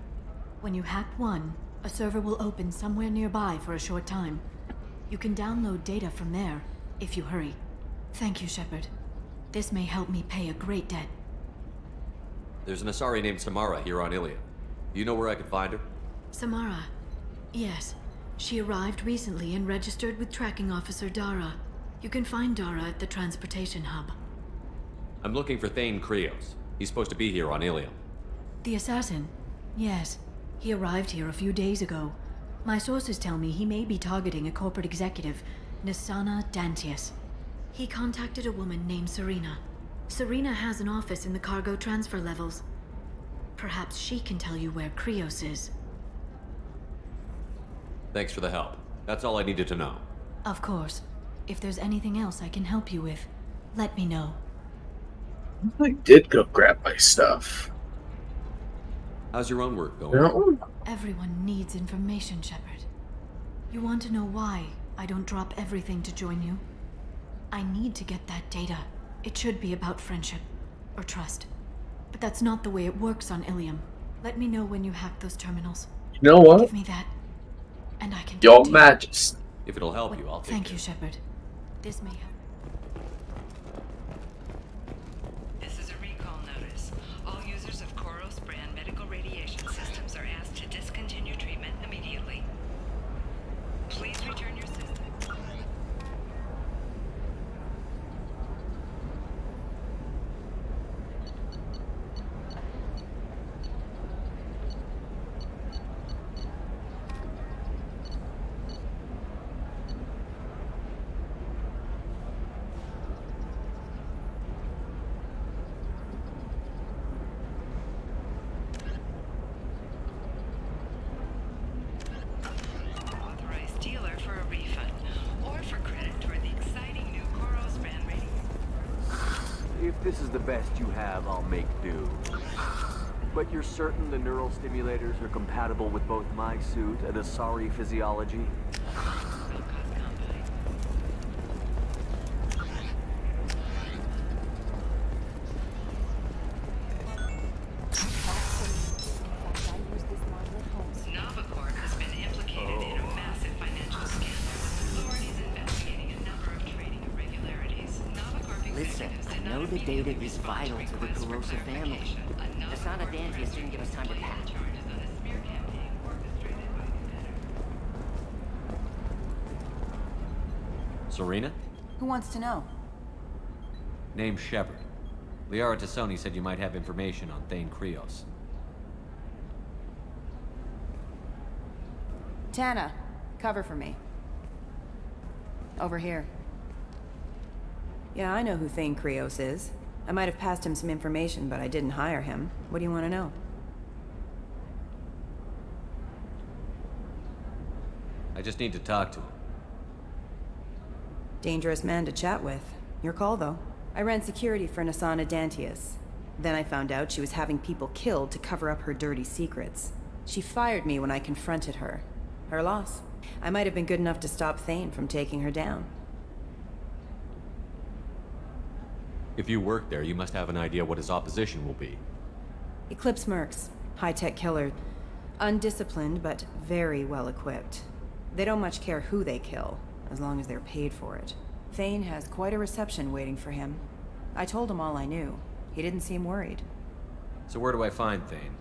When you hack one, a server will open somewhere nearby for a short time. You can download data from there, if you hurry. Thank you, Shepard. This may help me pay a great debt. There's an Asari named Samara here on Ilium. Do you know where I could find her? Samara. Yes. She arrived recently and registered with Tracking Officer Dara. You can find Dara at the transportation hub. I'm looking for Thane Krios. He's supposed to be here on Ilium. The assassin? Yes. He arrived here a few days ago. My sources tell me he may be targeting a corporate executive, Nisana Dantius. He contacted a woman named Serena. Serena has an office in the cargo transfer levels. Perhaps she can tell you where Krios is. Thanks for the help. That's all I needed to know. Of course. If there's anything else I can help you with, let me know. I did go grab my stuff. How's your own work going? Everyone needs information, Shepard. You want to know why I don't drop everything to join you? I need to get that data. It should be about friendship or trust. But that's not the way it works on Ilium. Let me know when you hack those terminals. You know what? Give me that, and I can. Your Majesty. If it'll help you, I'll take Thank you, Shepard. This may help. This is a recall notice. All users of Koros brand medical radiation systems are asked to discontinue treatment immediately. Please return your system. Authorized dealer for a refund, or for credit toward the exciting new Koros brand rating. If this is the best you have, I'll make do. But you're certain the neural stimulators are compatible with both my suit and Asari physiology? Novacorp has been implicated in a massive financial scandal. Authorities investigating a number of trading irregularities. Novacorp Listen, I know the data is vital to the Corrosa family. Nisana Dantius didn't give us time to pack. Serena? Who wants to know? Name's Shepard. Liara Tassoni said you might have information on Thane Krios. Tana, cover for me. Over here. Yeah, I know who Thane Krios is. I might have passed him some information, but I didn't hire him. What do you want to know? I just need to talk to him. Dangerous man to chat with. Your call, though. I ran security for Nisana Dantius. Then I found out she was having people killed to cover up her dirty secrets. She fired me when I confronted her. Her loss. I might have been good enough to stop Thane from taking her down. If you work there, you must have an idea what his opposition will be. Eclipse mercs. High-tech killer. Undisciplined, but very well equipped. They don't much care who they kill, as long as they're paid for it. Thane has quite a reception waiting for him. I told him all I knew. He didn't seem worried. So where do I find Thane?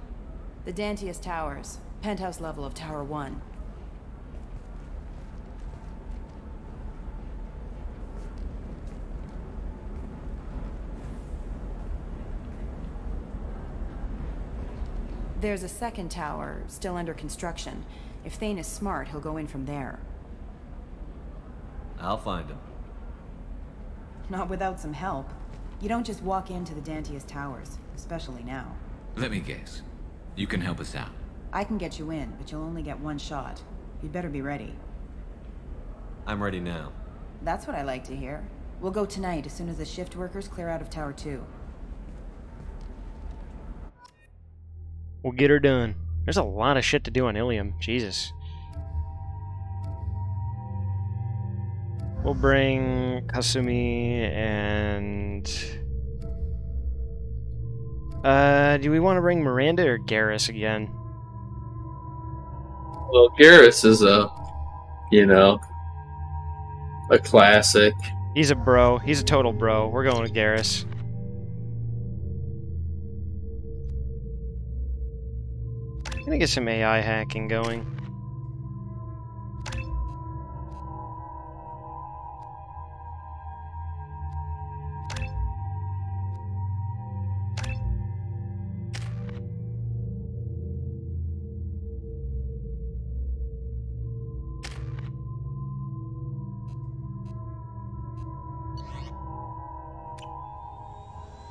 The Dantius Towers. Penthouse level of Tower 1. There's a second tower, still under construction. If Thane is smart, he'll go in from there. I'll find him. Not without some help. You don't just walk into the Dantius Towers, especially now. Let me guess. You can help us out. I can get you in, but you'll only get one shot. You'd better be ready. I'm ready now. That's what I like to hear. We'll go tonight as soon as the shift workers clear out of Tower 2. We'll get her done. There's a lot of shit to do on Ilium. Jesus. We'll bring Kasumi and... do we want to bring Miranda or Garrus again? Well, Garrus is a classic. He's a bro. He's a total bro. We're going with Garrus. I'm gonna get some AI hacking going.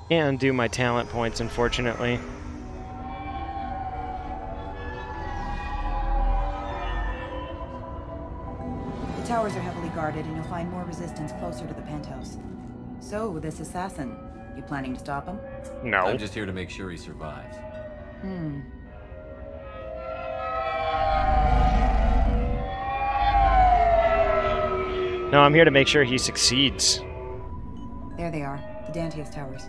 Can't undo my talent points, unfortunately. The towers are heavily guarded, and you'll find more resistance closer to the penthouse. So, this assassin, you planning to stop him? No. I'm just here to make sure he survives. No, I'm here to make sure he succeeds. There they are, the Dantius Towers.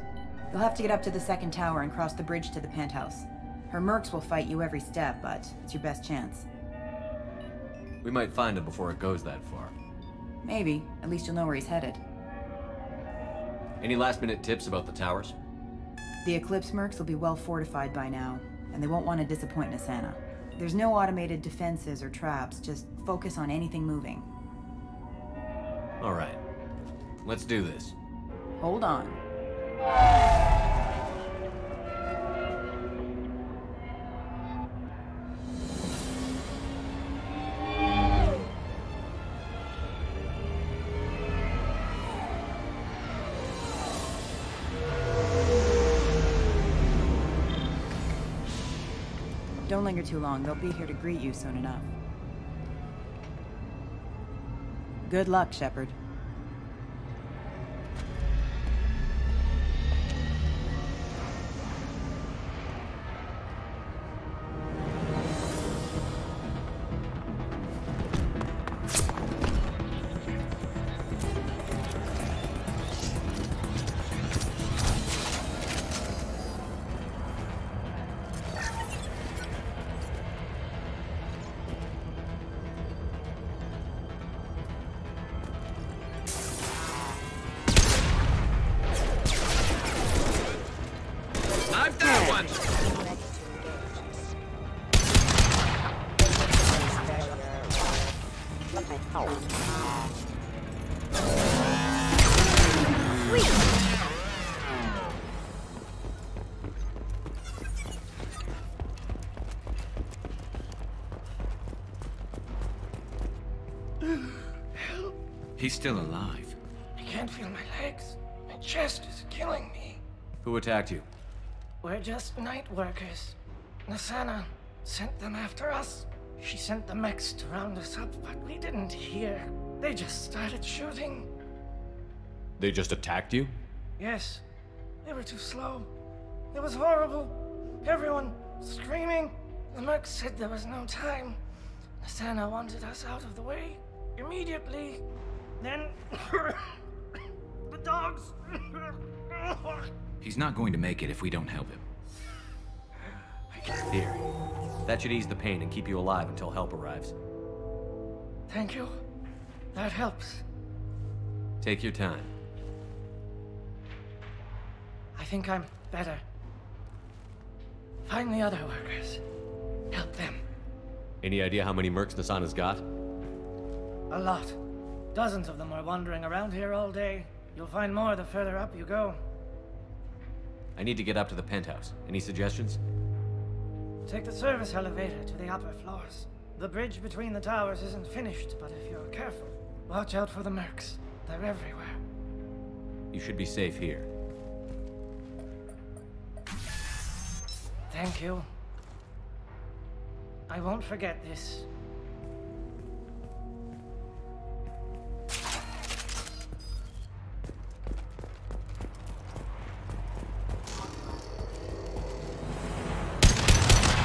You'll have to get up to the second tower and cross the bridge to the penthouse. Her mercs will fight you every step, but it's your best chance. We might find him before it goes that far. Maybe. At least you'll know where he's headed. Any last-minute tips about the towers? The Eclipse mercs will be well fortified by now, and they won't want to disappoint Nasana. There's no automated defenses or traps, just focus on anything moving. Alright. Let's do this. Hold on. Don't linger too long. They'll be here to greet you soon enough. Good luck, Shepard. He's still alive. I can't feel my legs. My chest is killing me. Who attacked you? We're just night workers. Nasana sent them after us. She sent the mechs to round us up, but we didn't hear. They just started shooting. They just attacked you? Yes. They were too slow. It was horrible. Everyone screaming. The mechs said there was no time. Nasana wanted us out of the way immediately. Then the dogs. He's not going to make it if we don't help him. Here. That should ease the pain and keep you alive until help arrives. Thank you. That helps. Take your time. I think I'm better. Find the other workers. Help them. Any idea how many mercs Nasana's got? A lot. Dozens of them are wandering around here all day. You'll find more the further up you go. I need to get up to the penthouse. Any suggestions? Take the service elevator to the upper floors. The bridge between the towers isn't finished, but if you're careful, watch out for the mercs. They're everywhere. You should be safe here. Thank you. I won't forget this.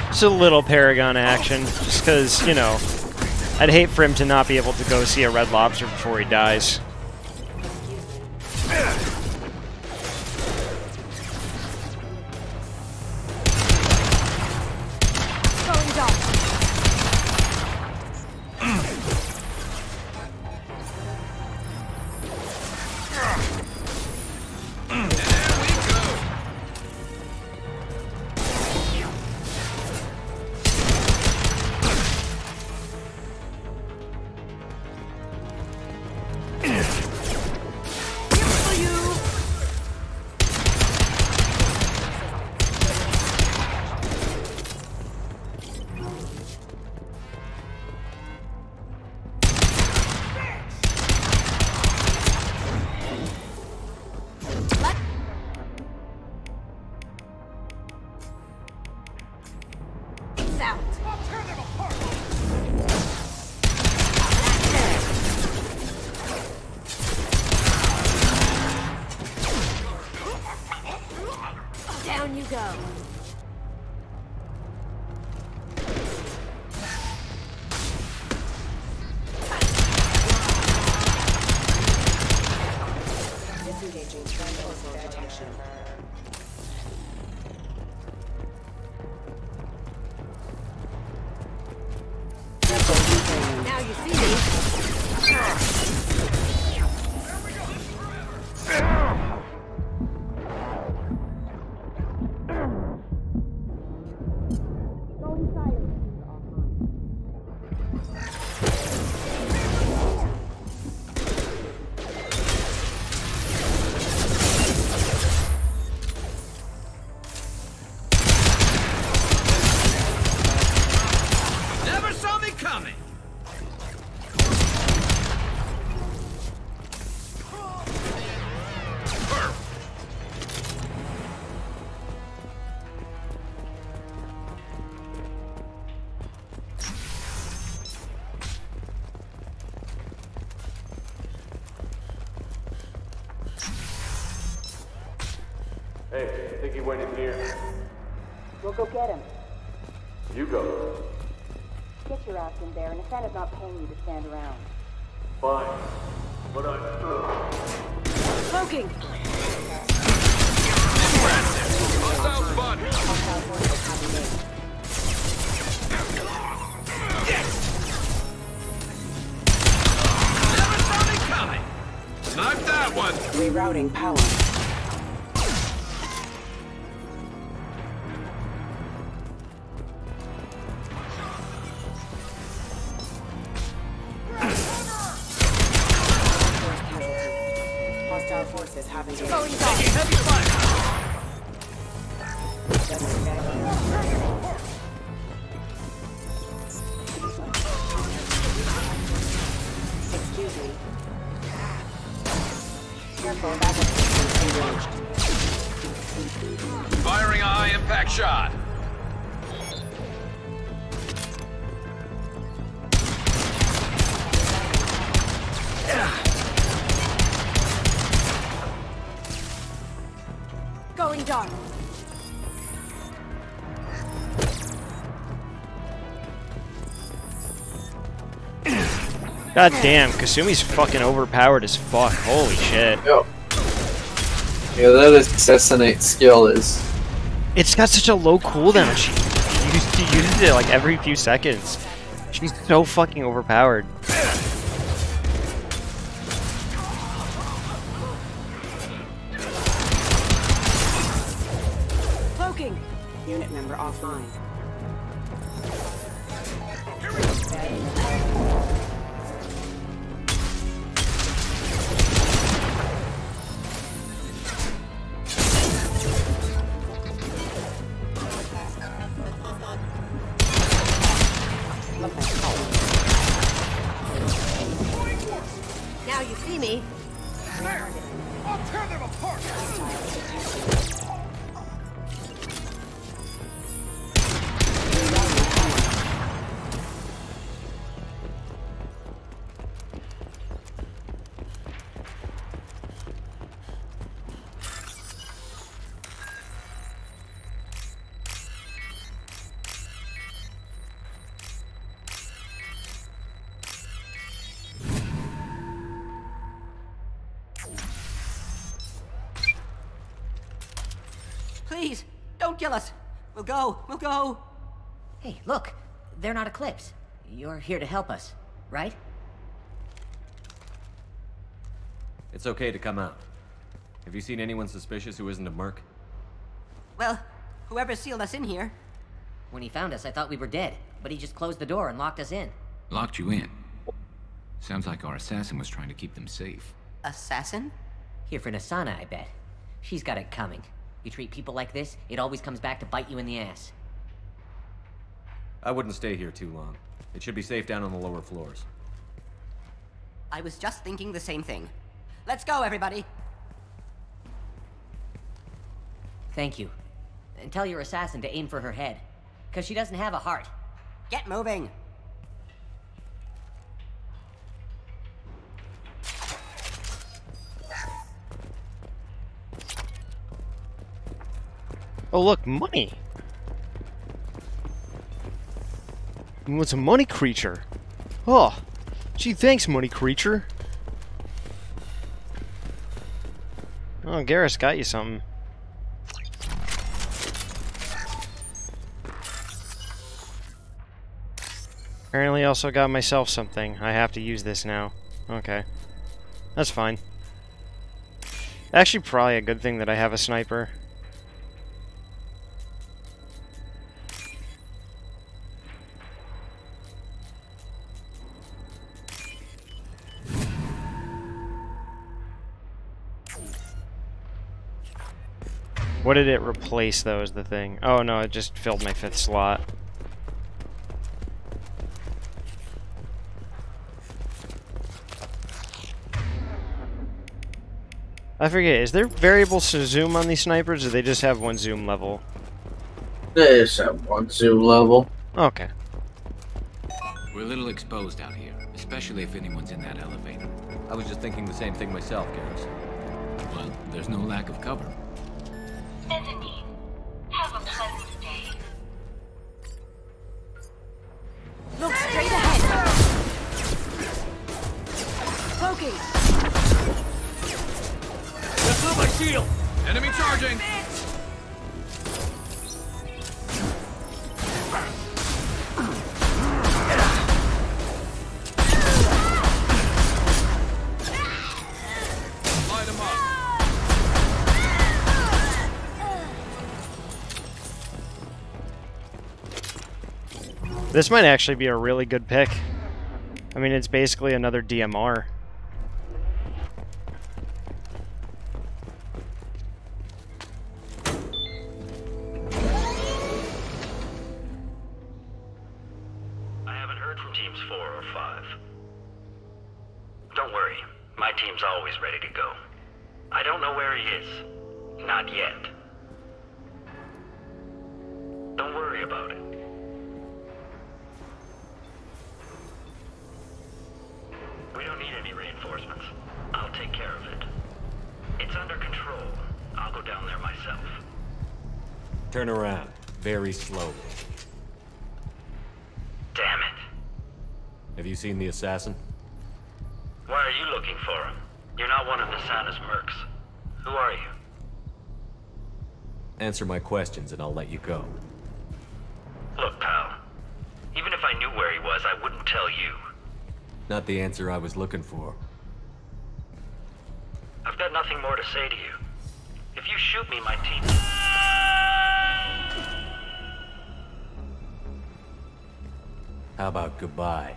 Just a little Paragon action, just because, you know, I'd hate for him to not be able to go see a Red Lobster before he dies. Down you go. Disengaging transfer detection. Now you see me. Never saw me coming! Hey, I think he went in here. We'll go get him. You go. Get your ass in there, and Asana's not paying you to stand around. Fine. But Smoking! Hostile spotted! Never saw me coming! Snipe that one! Rerouting power. Hostile forces have engaged. Taking heavy fire! Excuse me. Careful, that was engaged. Firing a high-impact shot! Going dark. God damn, Kasumi's fucking overpowered as fuck. Holy shit. Yo. Yeah, that assassinate skill is... It's got such a low cooldown. She uses it like every few seconds. She's so fucking overpowered. member offline. Now you see me. There! I'll tear them apart! Please, don't kill us. We'll go. We'll go. Hey, look. They're not Eclipse. You're here to help us, right? It's okay to come out. Have you seen anyone suspicious who isn't a merc? Well, whoever sealed us in here. When he found us, I thought we were dead, but he just closed the door and locked us in. Locked you in. Sounds like our assassin was trying to keep them safe. Assassin? Here for Nasana, I bet. She's got it coming. You treat people like this, it always comes back to bite you in the ass. I wouldn't stay here too long. It should be safe down on the lower floors. I was just thinking the same thing. Let's go, everybody! Thank you. And tell your assassin to aim for her head. Because she doesn't have a heart. Get moving! Oh, look, money! What's a money creature? Oh, gee, thanks, money creature. Oh, Garrus got you something. Apparently also got myself something. I have to use this now. Okay. That's fine. Actually, probably a good thing that I have a sniper. What did it replace, though, is the thing? Oh, no, it just filled my 5th slot. I forget, is there variable zoom on these snipers, or they just have one zoom level? They just have one zoom level. Okay. We're a little exposed out here, especially if anyone's in that elevator. I was just thinking the same thing myself, Garrus. Well, there's no lack of cover. Bethany, have a pleasant day. Look straight ahead! Smoking! That's not my shield! Enemy charging! Light him up! This might actually be a really good pick. I mean, it's basically another DMR. I haven't heard from teams 4 or 5. Don't worry, my team's always ready to go. I don't know where he is. Not yet. Don't worry about it. We don't need any reinforcements. I'll take care of it. It's under control. I'll go down there myself. Turn around, very slowly. Damn it. Have you seen the assassin? Why are you looking for him? You're not one of Nasana's mercs. Who are you? Answer my questions and I'll let you go. Look, pal. Even if I knew where he was, I wouldn't tell you. Not the answer I was looking for. I've got nothing more to say to you. If you shoot me, my team... How about goodbye?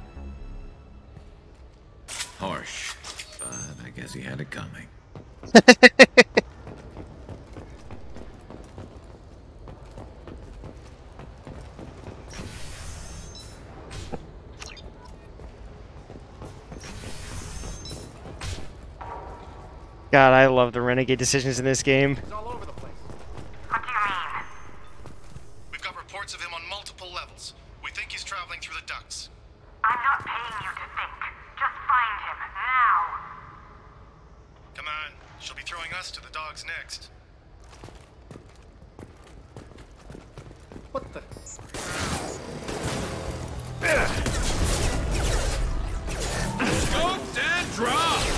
Harsh, but I guess he had it coming. God, I love the renegade decisions in this game. He's all over the place. What do you mean? We've got reports of him on multiple levels. We think he's traveling through the ducts. I'm not paying you to think. Just find him, now. Come on, she'll be throwing us to the dogs next. What the? Scoped and dropped!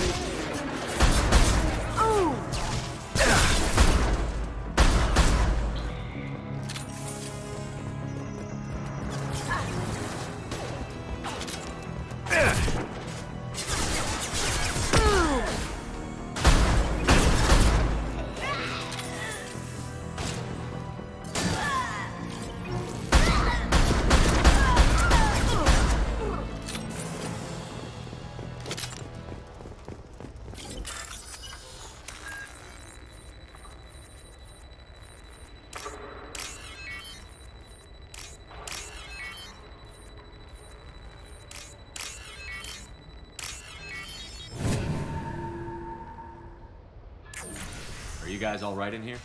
Are you guys all right in here?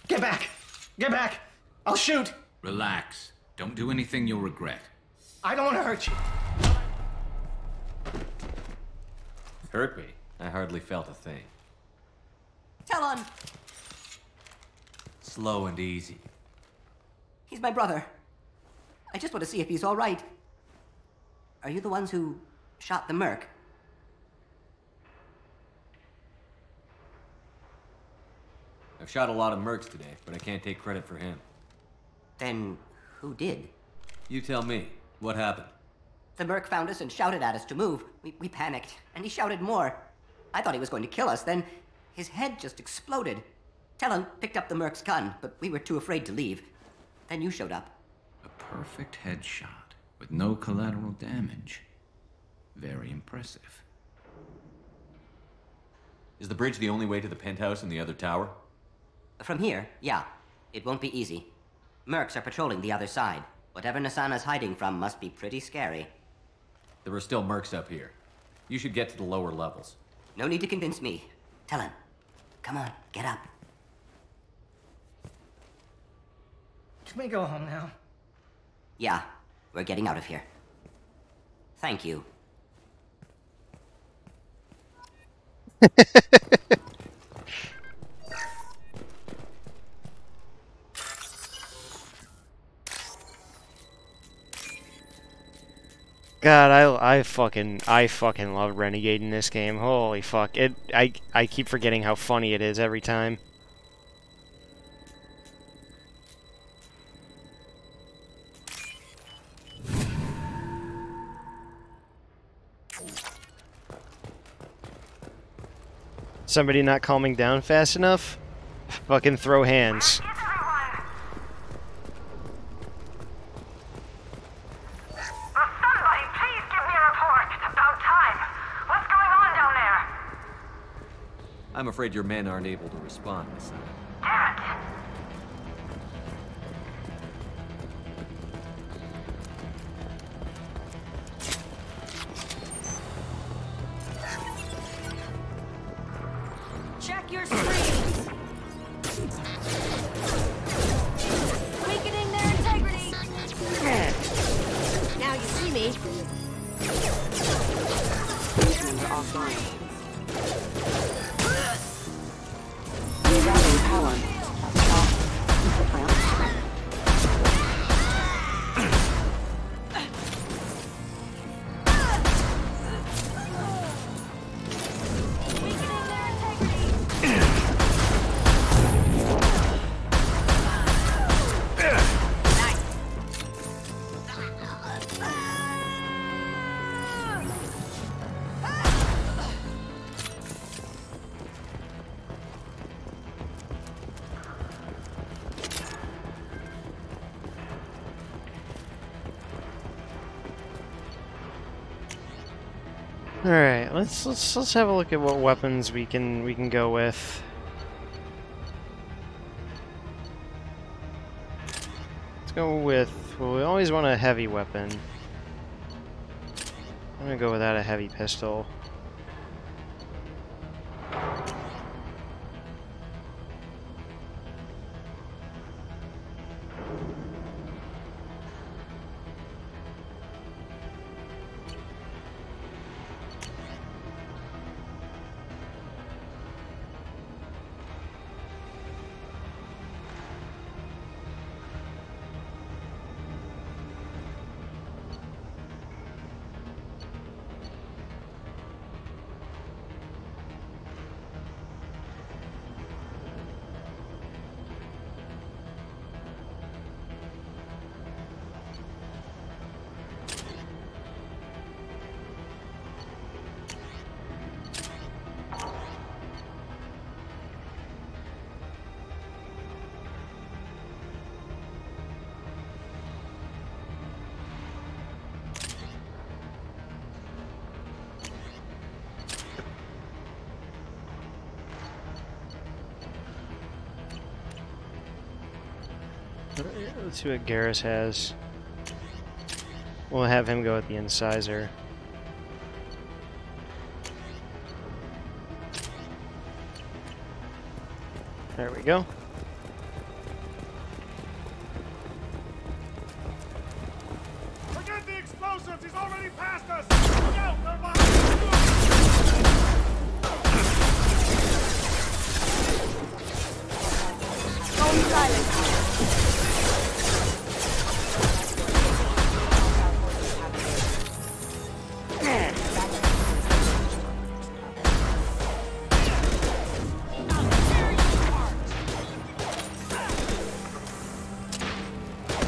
Get back! Get back! I'll shoot! Relax. Don't do anything you'll regret. I don't want to hurt you. Hurt me? I hardly felt a thing. Talon! Slow and easy. He's my brother. I just want to see if he's all right. Are you the ones who shot the merc? I've shot a lot of mercs today, but I can't take credit for him. Then who did? You tell me. What happened? The merc found us and shouted at us to move. We panicked, and he shouted more. I thought he was going to kill us, then his head just exploded. Talon picked up the merc's gun, but we were too afraid to leave. Then you showed up. A perfect headshot with no collateral damage. Very impressive. Is the bridge the only way to the penthouse in the other tower? From here, yeah. It won't be easy. Mercs are patrolling the other side. Whatever Nasana's hiding from must be pretty scary. There are still mercs up here. You should get to the lower levels. No need to convince me. Talon, come on, get up. Can we go home now? Yeah, we're getting out of here. Thank you. God, I fucking love Renegade in this game. Holy fuck. I keep forgetting how funny it is every time. Somebody not calming down fast enough? Fucking throw hands. I'm afraid your men aren't able to respond, Miss. Damn it! Check your screens! Weakening their integrity! Now you see me. Offline. Rerouting power. All right, let's have a look at what weapons we can go with. Let's go with. Well, we always want a heavy weapon. I'm gonna go without a heavy pistol. Let's see what Garrus has. We'll have him go with the incisor. There we go. Forget the explosives! He's already past us! Look out! They're behind us! Go silent.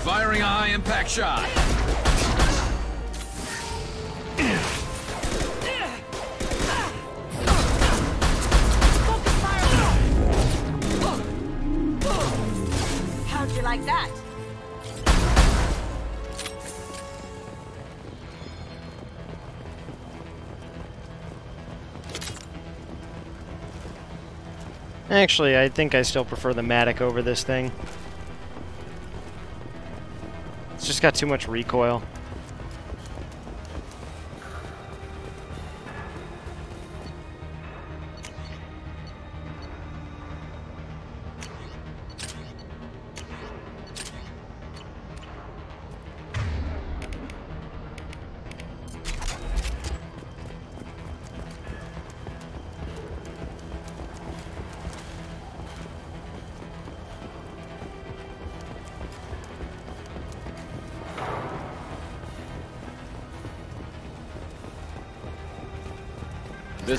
Firing a high-impact shot. How'd you like that? Actually, I think I still prefer the Matic over this thing. It's just got too much recoil.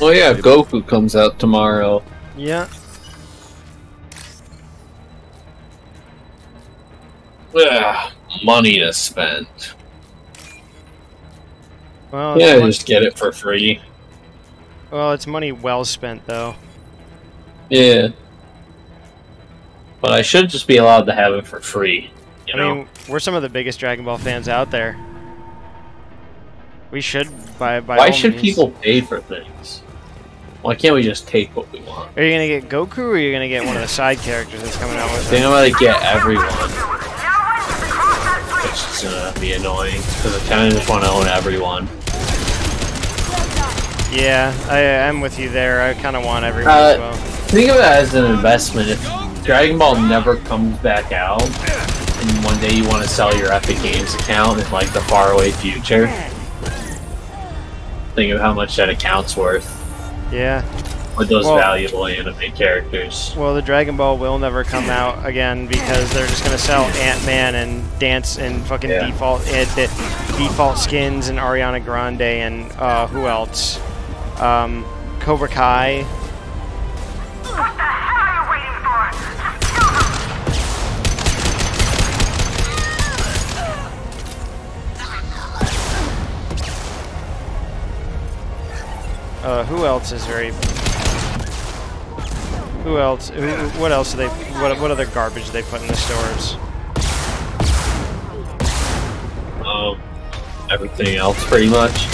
Oh yeah, Goku comes out tomorrow. Yeah. Ugh, money to spend. Well, yeah, just get it for free. Well, it's money well spent, though. Yeah. But I should just be allowed to have it for free. You know? I mean, we're some of the biggest Dragon Ball fans out there. We should by Why should people pay for things? Why can't we just take what we want? Are you gonna get Goku, or are you gonna get one of the side characters that's coming out with I think I'm gonna get everyone. Which is gonna be annoying, because I kinda just want to own everyone. Yeah, I'm with you there. I kind of want everyone as well. Think of it as an investment. If Dragon Ball never comes back out, and one day you want to sell your Epic Games account in like the faraway future, think of how much that account's worth. Yeah. With those valuable anime characters. Well, the Dragon Ball will never come out again because they're just gonna sell Ant-Man and Dance and fucking default skins and Ariana Grande and who else? Cobra Kai. What the hell are you waiting for? Who else is very? Who else? What else do they? What other garbage do they put in the stores? Everything else, pretty much.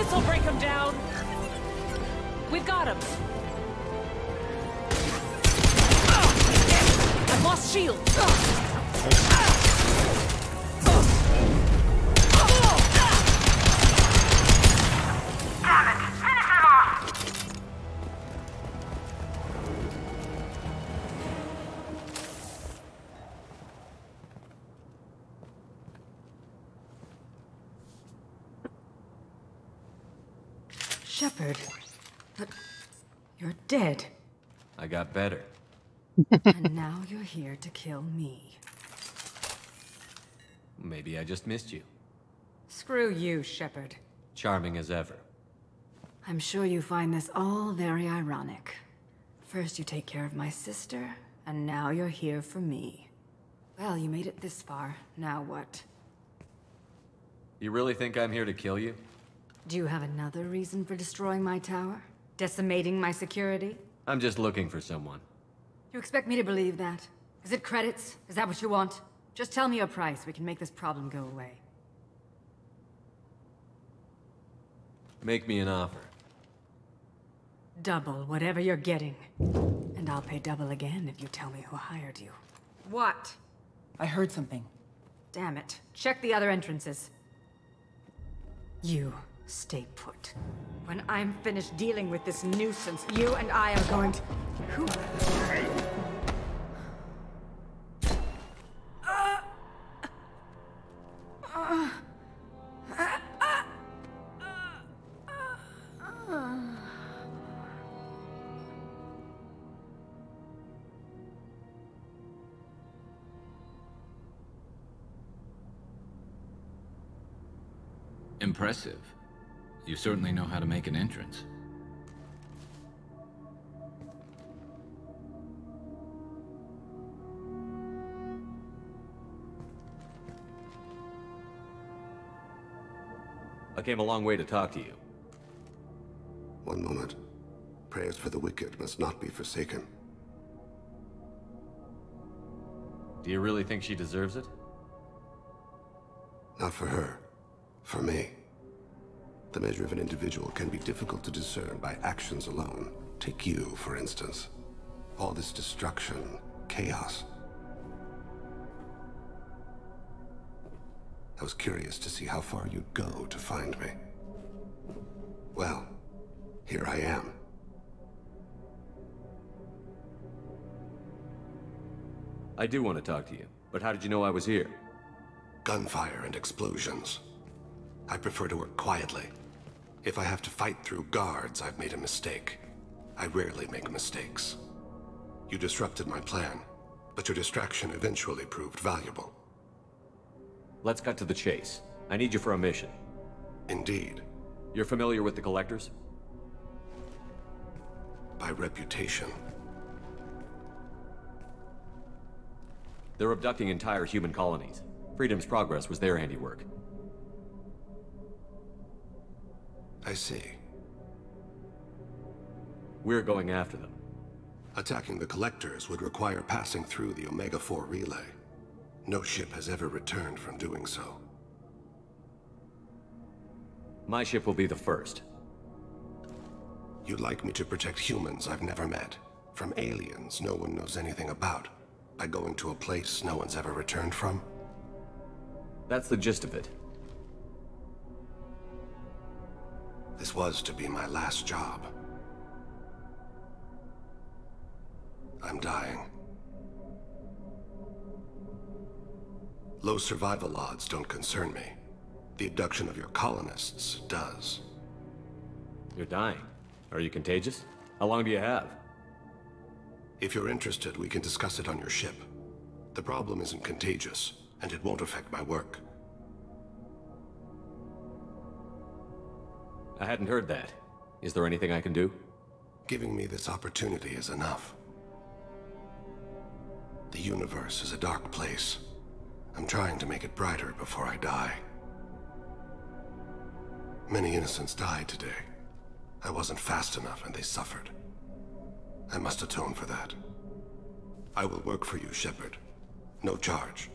This'll break him down. We've got him. I've lost shield. Shepard, but you're dead. I got better. And now you're here to kill me. Maybe I just missed you. Screw you, Shepard. Charming as ever. I'm sure you find this all very ironic. First you take care of my sister, and now you're here for me. Well, you made it this far. Now what? You really think I'm here to kill you? Do you have another reason for destroying my tower? Decimating my security? I'm just looking for someone. You expect me to believe that? Is it credits? Is that what you want? Just tell me your price. We can make this problem go away. Make me an offer. Double whatever you're getting. And I'll pay double again if you tell me who hired you. What? I heard something. Damn it. Check the other entrances. You stay put. When I'm finished dealing with this nuisance, you and I are going to... Who? Impressive. You certainly know how to make an entrance. I came a long way to talk to you. One moment. Prayers for the wicked must not be forsaken. Do you really think she deserves it? Not for her. For me. The measure of an individual can be difficult to discern by actions alone. Take you, for instance. All this destruction, chaos. I was curious to see how far you'd go to find me. Well, here I am. I do want to talk to you, but how did you know I was here? Gunfire and explosions. I prefer to work quietly. If I have to fight through guards, I've made a mistake. I rarely make mistakes. You disrupted my plan, but your distraction eventually proved valuable. Let's cut to the chase. I need you for a mission. Indeed. You're familiar with the Collectors? By reputation. They're abducting entire human colonies. Freedom's Progress was their handiwork. I see. We're going after them. Attacking the Collectors would require passing through the Omega-4 relay. No ship has ever returned from doing so. My ship will be the first. You'd like me to protect humans I've never met, from aliens no one knows anything about, by going to a place no one's ever returned from? That's the gist of it. This was to be my last job. I'm dying. Low survival odds don't concern me. The abduction of your colonists does. You're dying. Are you contagious? How long do you have? If you're interested, we can discuss it on your ship. The problem isn't contagious, and it won't affect my work. I hadn't heard that. Is there anything I can do? Giving me this opportunity is enough. The universe is a dark place. I'm trying to make it brighter before I die. Many innocents died today. I wasn't fast enough and they suffered. I must atone for that. I will work for you, Shepard. No charge.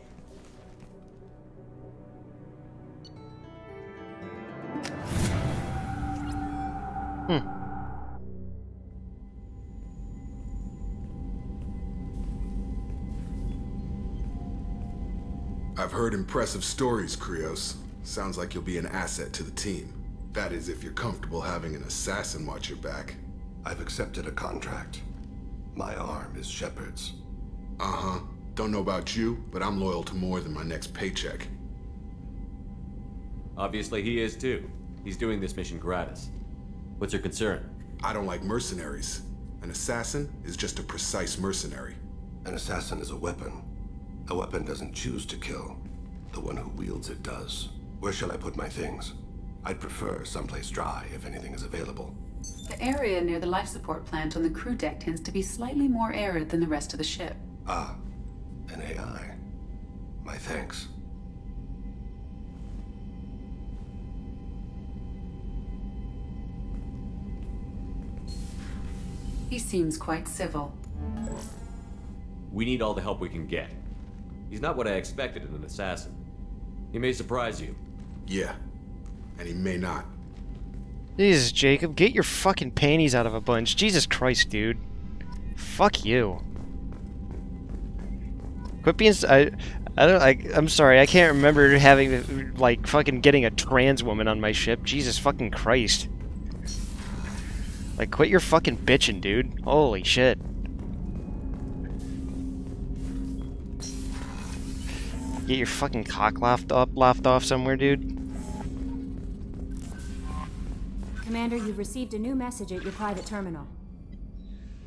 I've heard impressive stories, Krios. Sounds like you'll be an asset to the team. That is, if you're comfortable having an assassin watch your back. I've accepted a contract. My arm is Shepard's. Uh-huh. Don't know about you, but I'm loyal to more than my next paycheck. Obviously he is too. He's doing this mission gratis. What's your concern? I don't like mercenaries. An assassin is just a precise mercenary. An assassin is a weapon. A weapon doesn't choose to kill. The one who wields it does. Where shall I put my things? I'd prefer someplace dry if anything is available. The area near the life support plant on the crew deck tends to be slightly more arid than the rest of the ship. Ah, an AI. My thanks. He seems quite civil. We need all the help we can get. He's not what I expected in an assassin. He may surprise you. Yeah, and he may not. Jesus, Jacob, get your fucking panties out of a bunch. Jesus Christ, dude. Fuck you. Quit being... I'm sorry, I can't remember having, like, fucking getting a trans woman on my ship. Jesus fucking Christ. Like, quit your fucking bitching, dude. Holy shit. Get your fucking cock laughed off somewhere, dude. Commander, you've received a new message at your private terminal.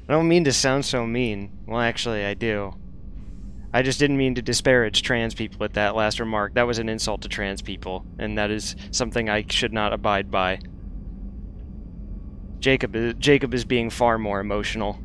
I don't mean to sound so mean. Well, actually, I do. I just didn't mean to disparage trans people with that last remark. That was an insult to trans people, and that is something I should not abide by. Jacob is being far more emotional.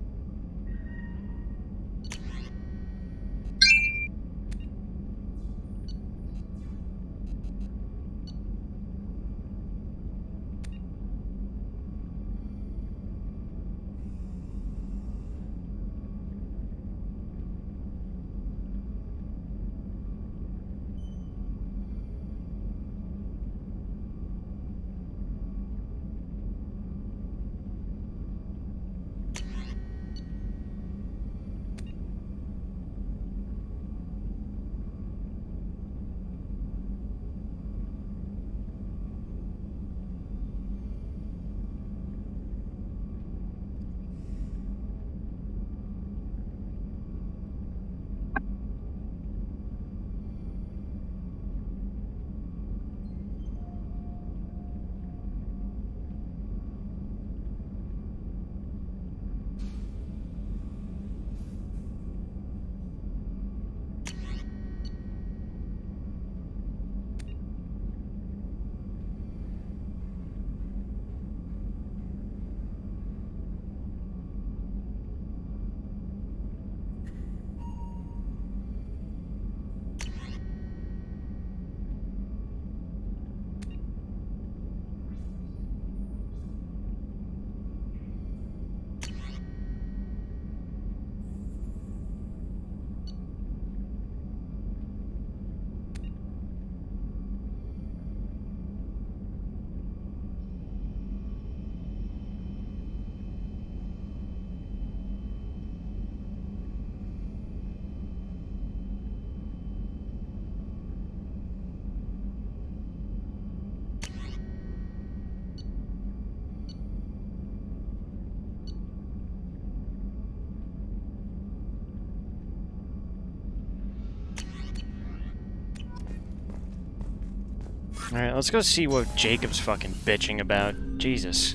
Alright, let's go see what Jacob's fucking bitching about. Jesus.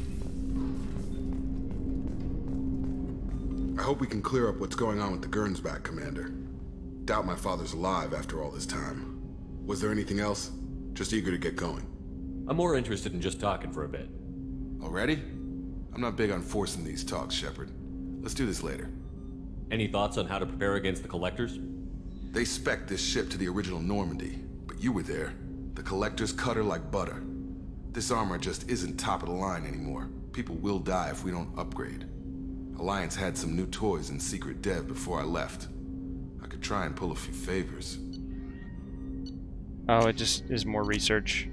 I hope we can clear up what's going on with the Gernsback, Commander. Doubt my father's alive after all this time. Was there anything else? Just eager to get going. I'm more interested in just talking for a bit. Already? I'm not big on forcing these talks, Shepard. Let's do this later. Any thoughts on how to prepare against the Collectors? They spec'd this ship to the original Normandy, but you were there. The Collectors cut her like butter. This armor just isn't top of the line anymore. People will die if we don't upgrade. Alliance had some new toys in secret dev before I left. I could try and pull a few favors. Oh, it just is more research.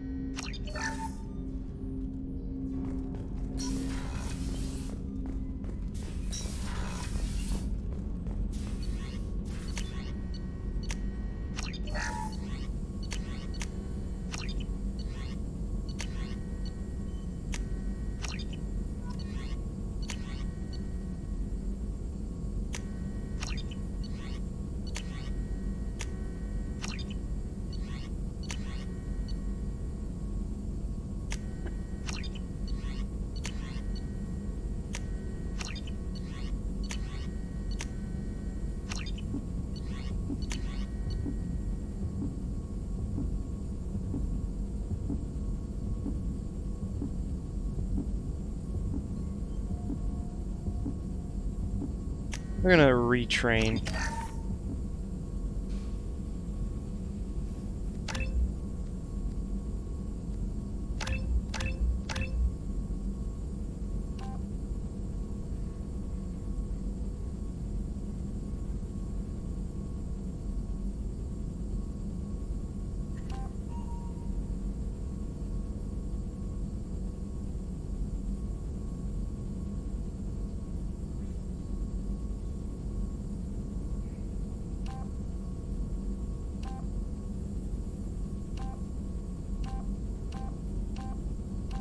We're gonna retrain.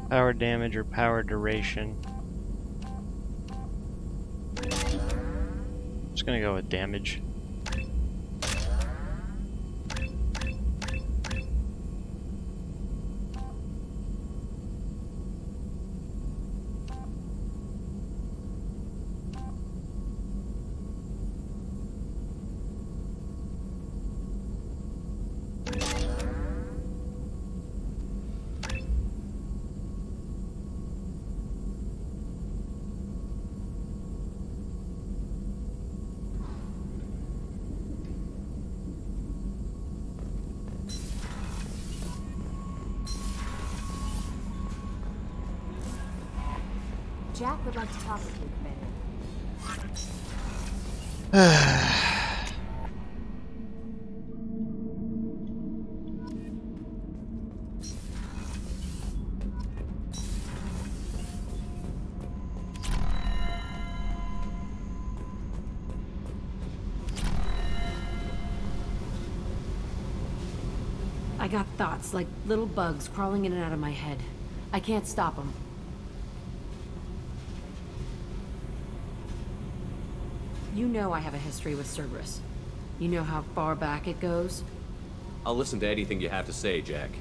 Power damage or power duration. Just gonna go with damage. Jack would like to talk with you, Commander. I got thoughts like little bugs crawling in and out of my head. I can't stop them. You know I have a history with Cerberus. You know how far back it goes? I'll listen to anything you have to say, Jack.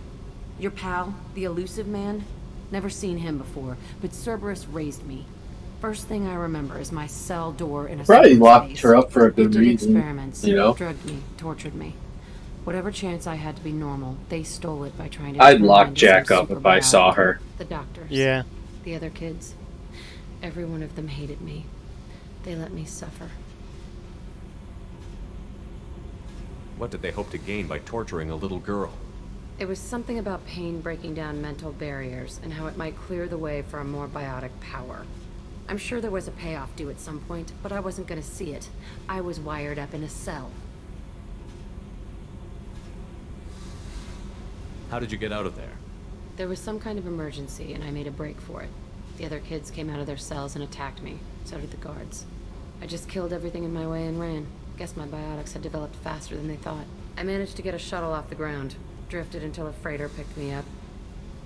Your pal, the elusive man? Never seen him before, but Cerberus raised me. First thing I remember is my cell door in a Probably locked space. her up for a They good did reason, experiments, you know? drugged me, tortured me. Whatever chance I had to be normal, they stole it by trying to... I'd turn me lock into Jack some up if super I saw biology. her. The doctors. Yeah. The other kids. Every one of them hated me. They let me suffer. What did they hope to gain by torturing a little girl? It was something about pain breaking down mental barriers and how it might clear the way for a more biotic power. I'm sure there was a payoff due at some point, but I wasn't going to see it. I was wired up in a cell. How did you get out of there? There was some kind of emergency, and I made a break for it. The other kids came out of their cells and attacked me. So did the guards. I just killed everything in my way and ran. Guess my biotics had developed faster than they thought. I managed to get a shuttle off the ground. Drifted until a freighter picked me up.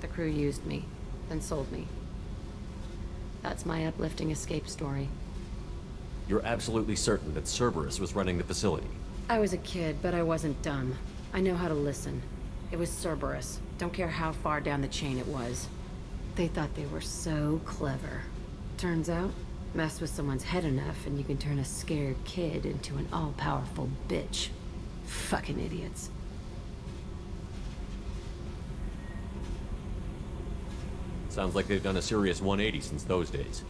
The crew used me, then sold me. That's my uplifting escape story. You're absolutely certain that Cerberus was running the facility? I was a kid, but I wasn't dumb. I know how to listen. It was Cerberus. Don't care how far down the chain it was. They thought they were so clever. Turns out, mess with someone's head enough and you can turn a scared kid into an all-powerful bitch. Fucking idiots. Sounds like they've done a serious 180 since those days.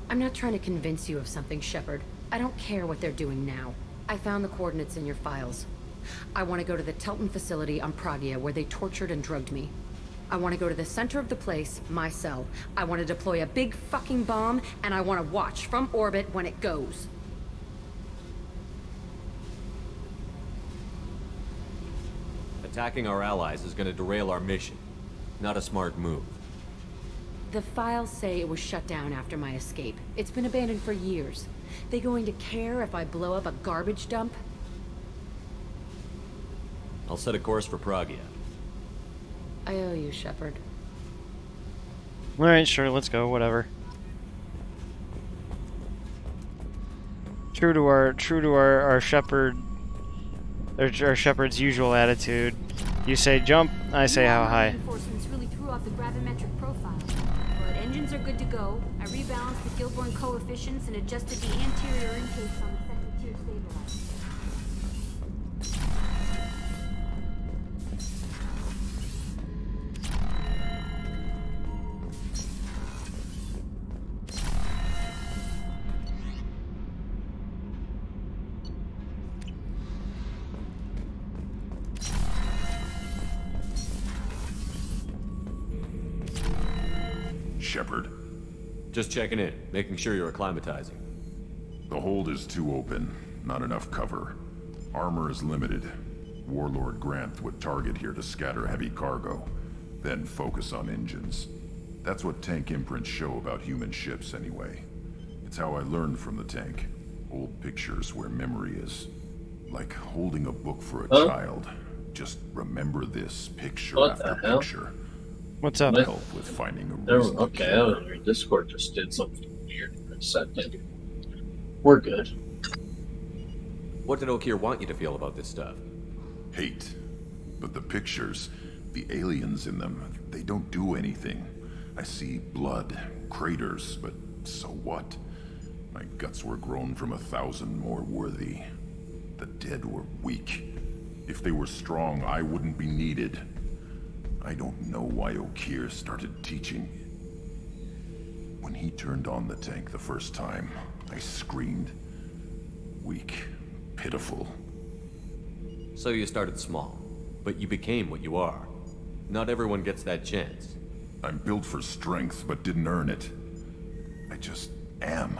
I'm not trying to convince you of something, Shepard. I don't care what they're doing now. I found the coordinates in your files. I want to go to the Telton facility on Pragia where they tortured and drugged me. I want to go to the center of the place, my cell. I want to deploy a big fucking bomb, and I want to watch from orbit when it goes. Attacking our allies is going to derail our mission. Not a smart move. The files say it was shut down after my escape. It's been abandoned for years. They going to care if I blow up a garbage dump? I'll set a course for Pragia. I owe you, Shepard. Alright, sure, let's go, whatever. True to our Shepard, our Shepard's usual attitude. You say jump, I say how high. Reinforcements really threw off the gravimetric profile. But engines are good to go. I rebalanced the Gilborn coefficients and adjusted the anterior intakes on the second tier stabilizer. Shepard? Just checking in, making sure you're acclimatizing. The hold is too open. Not enough cover. Armor is limited. Warlord Granth would target here to scatter heavy cargo, then focus on engines. That's what tank imprints show about human ships anyway. It's how I learned from the tank. Old pictures where memory is. Like holding a book for a child. Just remember this picture after picture. What's up? Help with finding a reason to Okay, care. your Discord just did something weird for a second. We're good. What did Okir want you to feel about this stuff? Hate. But the pictures, the aliens in them, they don't do anything. I see blood, craters, but so what? My guts were grown from 1,000 more worthy. The dead were weak. If they were strong, I wouldn't be needed. I don't know why Okir started teaching. When he turned on the tank the first time, I screamed. Weak, pitiful. So you started small, but you became what you are. Not everyone gets that chance. I'm built for strength, but didn't earn it. I just am.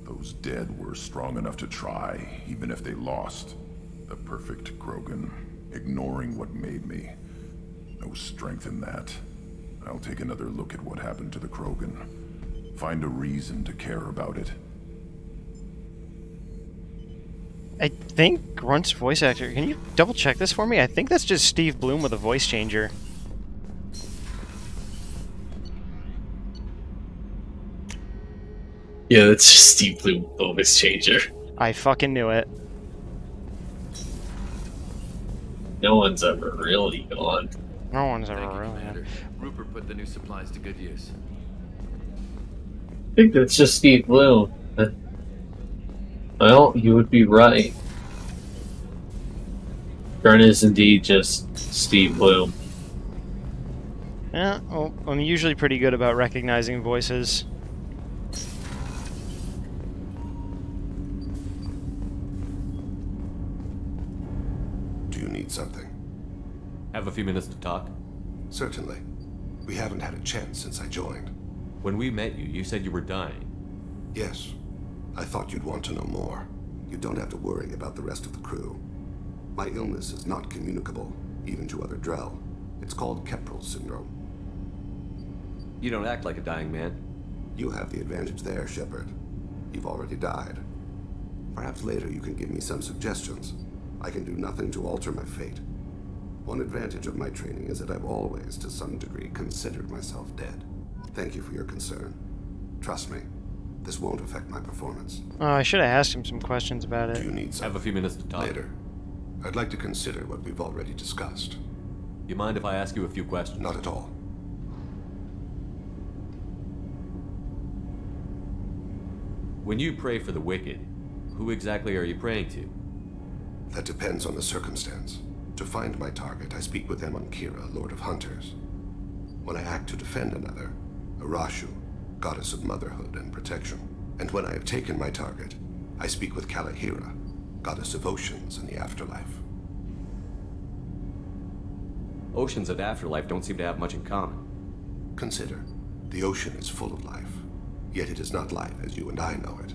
Those dead were strong enough to try, even if they lost. The perfect Krogan, ignoring what made me. No strength in that. I'll take another look at what happened to the Krogan. Find a reason to care about it. I think Grunt's voice actor... Can you double check this for me? I think that's just Steve Bloom with a voice changer. Yeah, that's just Steve Bloom, voice changer. I fucking knew it. No one's ever really gone. No one's ever really Commander. Rupert put the new supplies to good use. I think that's just Steve Bloom. Well, you would be right. Grunt is indeed just Steve Bloom. Yeah, well, I'm usually pretty good about recognizing voices. Do you need something? Have a few minutes to talk? Certainly. We haven't had a chance since I joined. When we met you, you said you were dying. Yes. I thought you'd want to know more. You don't have to worry about the rest of the crew. My illness is not communicable, even to other Drell. It's called Keprel syndrome. You don't act like a dying man. You have the advantage there, Shepard. You've already died. Perhaps later you can give me some suggestions. I can do nothing to alter my fate. One advantage of my training is that I've always, to some degree, considered myself dead. Thank you for your concern. Trust me, this won't affect my performance. Oh, I should have asked him some questions about it. Do you need some? Have a few minutes to talk. Later. I'd like to consider what we've already discussed. You mind if I ask you a few questions? Not at all. When you pray for the wicked, who exactly are you praying to? That depends on the circumstance. To find my target, I speak with them on Kira, Lord of Hunters. When I act to defend another, Arashu, goddess of motherhood and protection. And when I have taken my target, I speak with Kalahira, goddess of oceans and the afterlife. Oceans and afterlife don't seem to have much in common. Consider, the ocean is full of life, yet it is not life as you and I know it.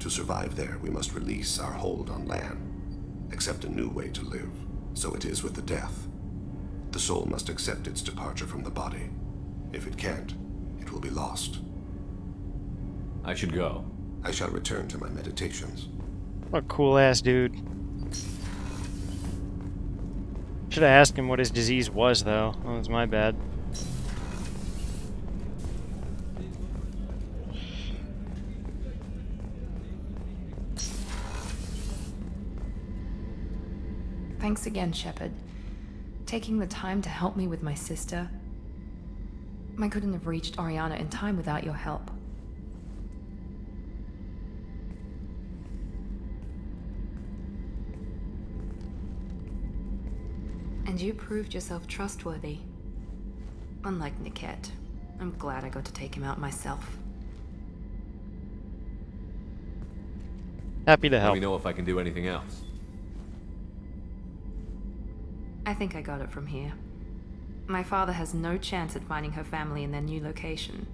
To survive there, we must release our hold on land, accept a new way to live. So it is with the death. The soul must accept its departure from the body. If it can't, it will be lost. I should go. I shall return to my meditations. What a cool-ass dude. Should have asked him what his disease was, though. That was my bad. Thanks again, Shepard. Taking the time to help me with my sister. I couldn't have reached Oriana in time without your help. And you proved yourself trustworthy. Unlike Niket, I'm glad I got to take him out myself. Happy to help. Let me know if I can do anything else. I think I got it from here. My father has no chance at finding her family in their new location.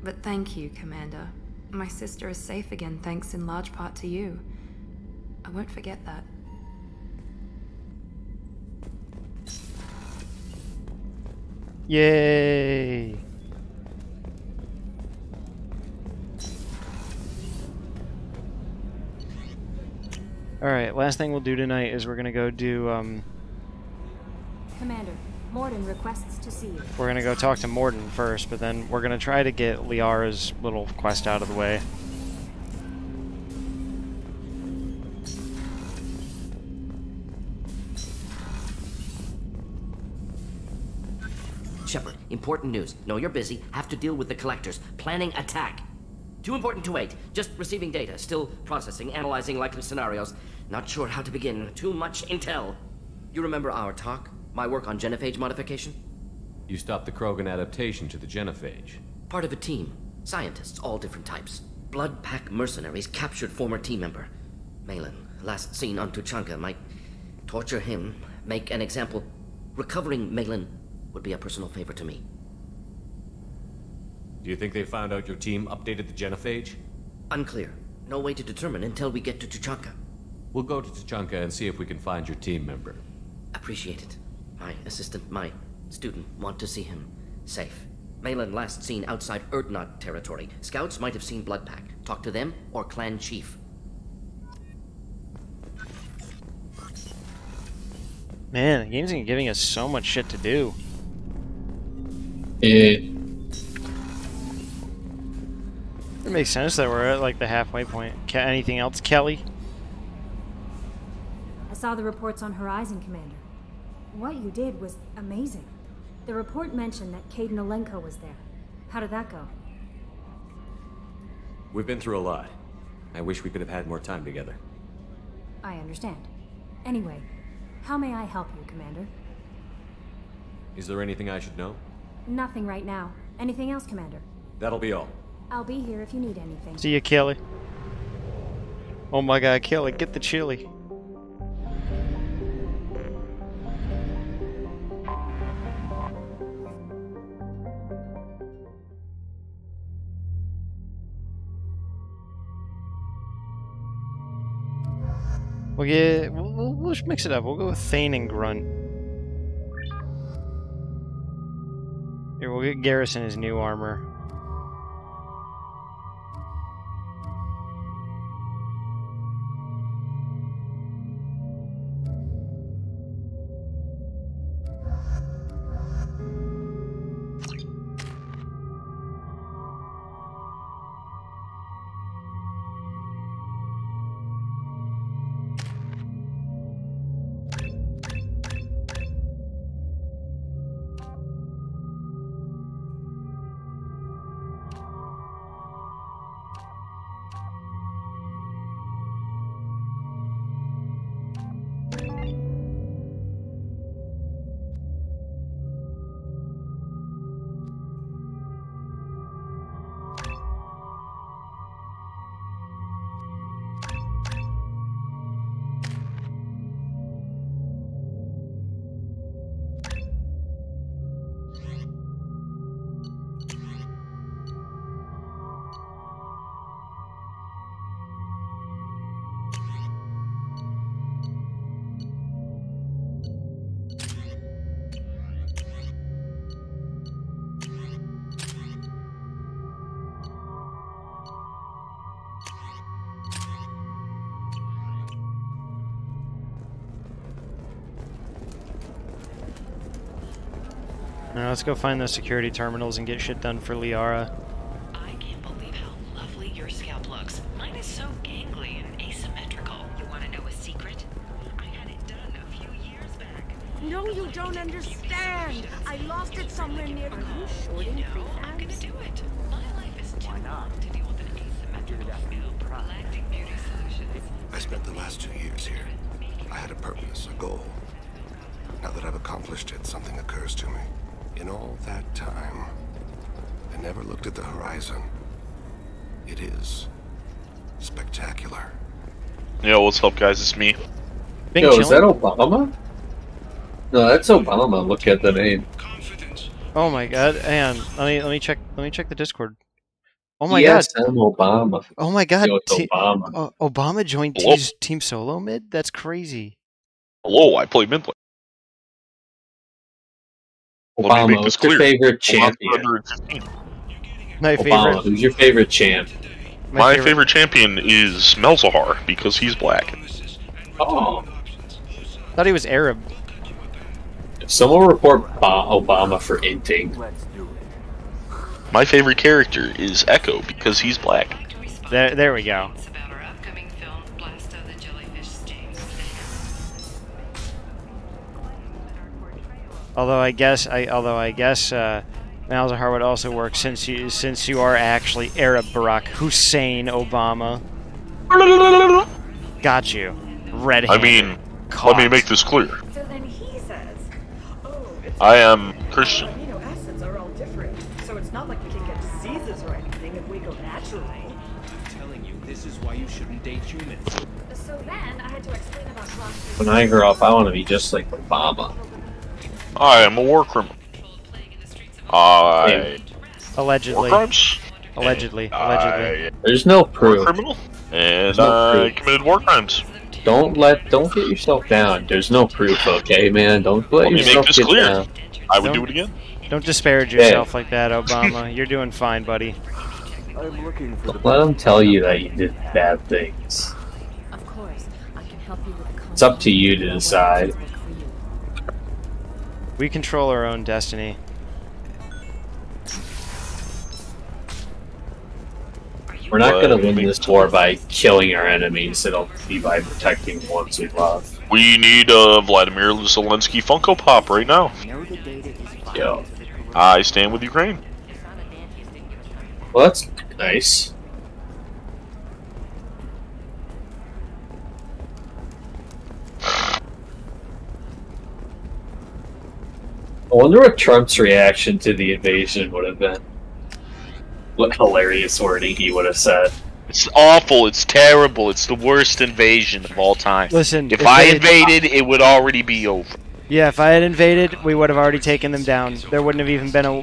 But thank you, Commander. My sister is safe again thanks in large part to you. I won't forget that. Yay! Alright, last thing we'll do tonight is we're gonna go do, Commander, Morden requests to see you. we're gonna go talk to Morden first, but then we're gonna try to get Liara's little quest out of the way. Shepard, important news. Know you're busy. Have to deal with the collectors. Planning attack. Too important to wait. Just receiving data. Still processing, analyzing likely scenarios. Not sure how to begin. Too much intel. You remember our talk? My work on genophage modification? You stopped the Krogan adaptation to the genophage. Part of a team. Scientists, all different types. Blood Pack mercenaries captured former team member. Malin, last seen on Tuchanka, might torture him, make an example. Recovering Malin would be a personal favor to me. Do you think they found out your team updated the genophage? Unclear. No way to determine until we get to Tuchanka. We'll go to Tuchanka and see if we can find your team member. Appreciate it. My assistant, my student, want to see him safe. Malin last seen outside Erdnot territory. Scouts might have seen Blood Pack. Talk to them or clan chief. Man, the game's giving us so much shit to do. It makes sense that we're at like the halfway point. Anything else, Kelly? I saw the reports on Horizon, Commander. What you did was amazing. The report mentioned that Caden Olenko was there. How did that go? We've been through a lot. I wish we could have had more time together. I understand. Anyway, how may I help you, Commander? Is there anything I should know? Nothing right now. Anything else, Commander? That'll be all. I'll be here if you need anything. See you, Kelly. Oh my god, Kelly, get the chili. We'll mix it up. We'll go with Thane and Grunt. Here, we'll get Garrison his new armor. Now let's go find those security terminals and get shit done for Liara. I can't believe how lovely your scalp looks. Mine is so gangly and asymmetrical. You want to know a secret? I had it done a few years back. No, you don't understand. I lost it somewhere near. Are you shorting free I'm gonna do it. My life is too long to deal with an asymmetrical scalp. Galactic beauty solutions. I spent the last 2 years here. I had a purpose, a goal. Now that I've accomplished it, something occurs to me. In all that time, I never looked at the horizon. It is spectacular. Yo, what's up, guys? It's me. Yo, is that Obama? No, that's Obama. Look at the name. Oh my god, and let me check the Discord. Oh my yes, god. I'm Obama. Oh my god. Yo, it's Obama. Obama joined Hello? Team Solo mid? That's crazy. Hello, I play mid lane. Let me make Obama, this what's your clear. favorite I'm not champion? 115. My Obama, favorite. who's your favorite champ? My favorite champion is Melzahar because he's black. Oh. Thought he was Arab. Someone report Obama for inting. My favorite character is Echo because he's black. There we go. Although I guess Malzahar would also work since you are actually Arab Barack Hussein Obama. Got you. Red-handed. I mean, let me make this clear. So then he says, oh, it's I am Christian. amino acids are all different, so it's not like we can get diseases or anything if we go naturally. I'm telling you, this is why you shouldn't date humans. So then I had to explain about Ross. When I grow up, I want to be just like Obama. I am a war criminal. Allegedly. War crimes? Allegedly. There's no proof. War criminal? And no I proof. committed war crimes. Don't get yourself down. There's no proof, okay, man? Don't let me make yourself this get clear. down. I would do it again. Don't disparage yourself like that, Obama. You're doing fine, buddy. I'm looking for Let them tell you that you did bad things. Of course, I can help you with the It's up to you to decide. We control our own destiny. We're not going to win this war by killing our enemies. It'll be by protecting the ones we love. We need Vladimir Zelensky Funko Pop right now. Yo. I stand with Ukraine. Well, that's nice. I wonder what Trump's reaction to the invasion would have been. What hilarious wording he would have said. It's awful, it's terrible, it's the worst invasion of all time. Listen, if I invaded, it would already be over. Yeah, if I had invaded, we would have already taken them down. There wouldn't have even been a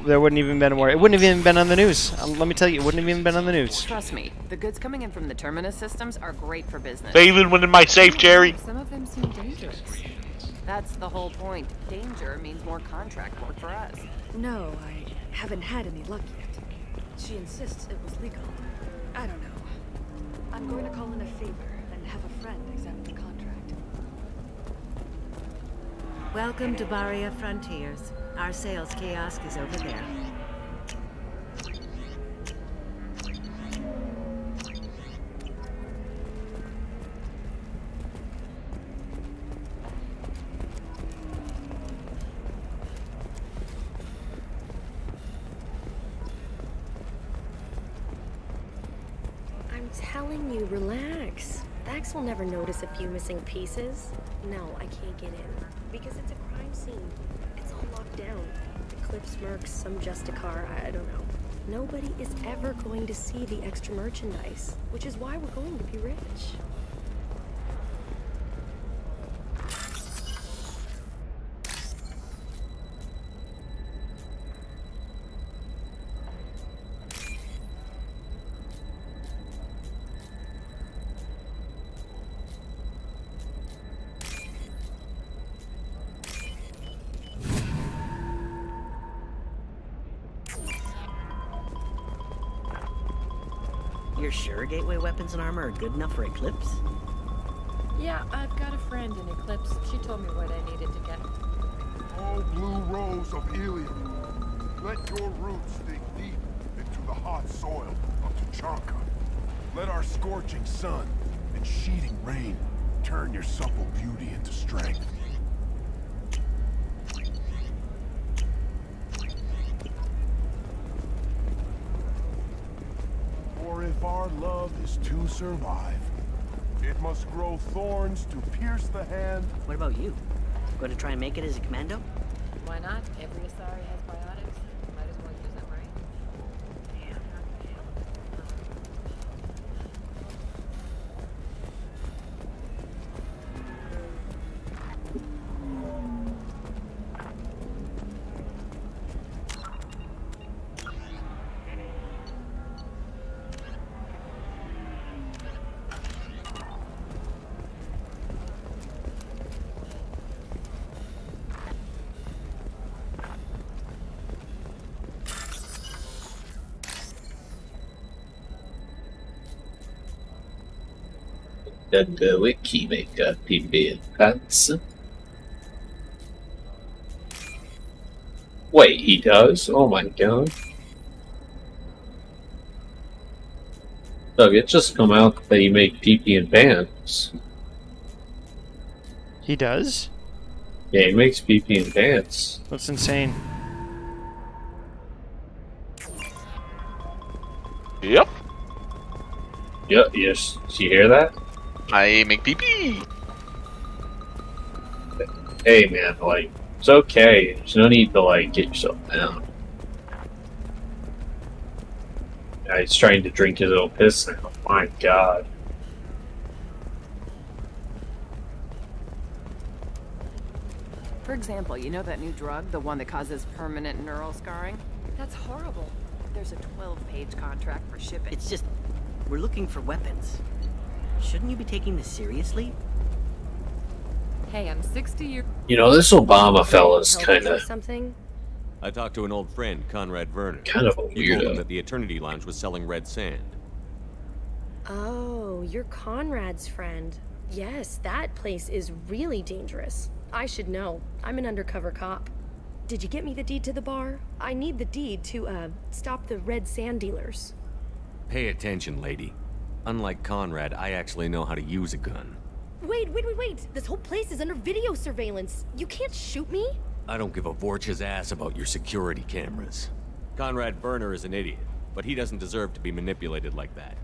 war. It wouldn't have even been on the news. Let me tell you, it wouldn't have even been on the news. Trust me, the goods coming in from the Terminus systems are great for business. They even went in my safe, Jerry. Some of them seem dangerous. That's the whole point. Danger means more contract work for us. No, I haven't had any luck yet. She insists it was legal. I don't know. I'm going to call in a favor and have a friend examine the contract. Welcome to Barria Frontiers. Our sales kiosk is over there. I'm telling you, relax. Vax will never notice a few missing pieces. No, I can't get in. Because it's a crime scene. It's all locked down. Eclipse mercs, some Justicar, I don't know. Nobody is ever going to see the extra merchandise, which is why we're going to be rich. You're sure gateway weapons and armor are good enough for Eclipse? Yeah, I've got a friend in Eclipse. She told me what I needed to get. Oh, blue rose of Ilium, let your roots dig deep into the hot soil of Tuchanka. Let our scorching sun and sheeting rain turn your supple beauty into strength. For if our love is to survive, it must grow thorns to pierce the hand. What about you? Going to try and make it as a commando? Why not? Every Asari has biotics. Might as well use them, right? the wiki make PP and pants. Wait, he does? Oh my god. Look, it just come out that you make PP and pants. He does? Yeah, he makes PP and pants. That's insane. Yep. Yep, yes. Did you hear that? I make PP. Hey man, like, it's okay. There's no need to, like, get yourself down. Yeah, he's trying to drink his own piss now. My god. For example, you know that new drug, the one that causes permanent neural scarring? That's horrible. There's a 12-page contract for shipping. It's just, we're looking for weapons. Shouldn't you be taking this seriously? Hey, I'm 60 years. You know, this Obama fella's kind of something. I talked to an old friend, Conrad Werner. Kind of a He told him weirdo. that the Eternity Lounge was selling red sand. Oh, you're Conrad's friend. Yes, that place is really dangerous. I should know. I'm an undercover cop. Did you get me the deed to the bar? I need the deed to, stop the red sand dealers. Pay attention, lady. Unlike Conrad, I actually know how to use a gun. Wait. This whole place is under video surveillance. You can't shoot me? I don't give a Vorch's ass about your security cameras. Conrad Werner is an idiot, but he doesn't deserve to be manipulated like that.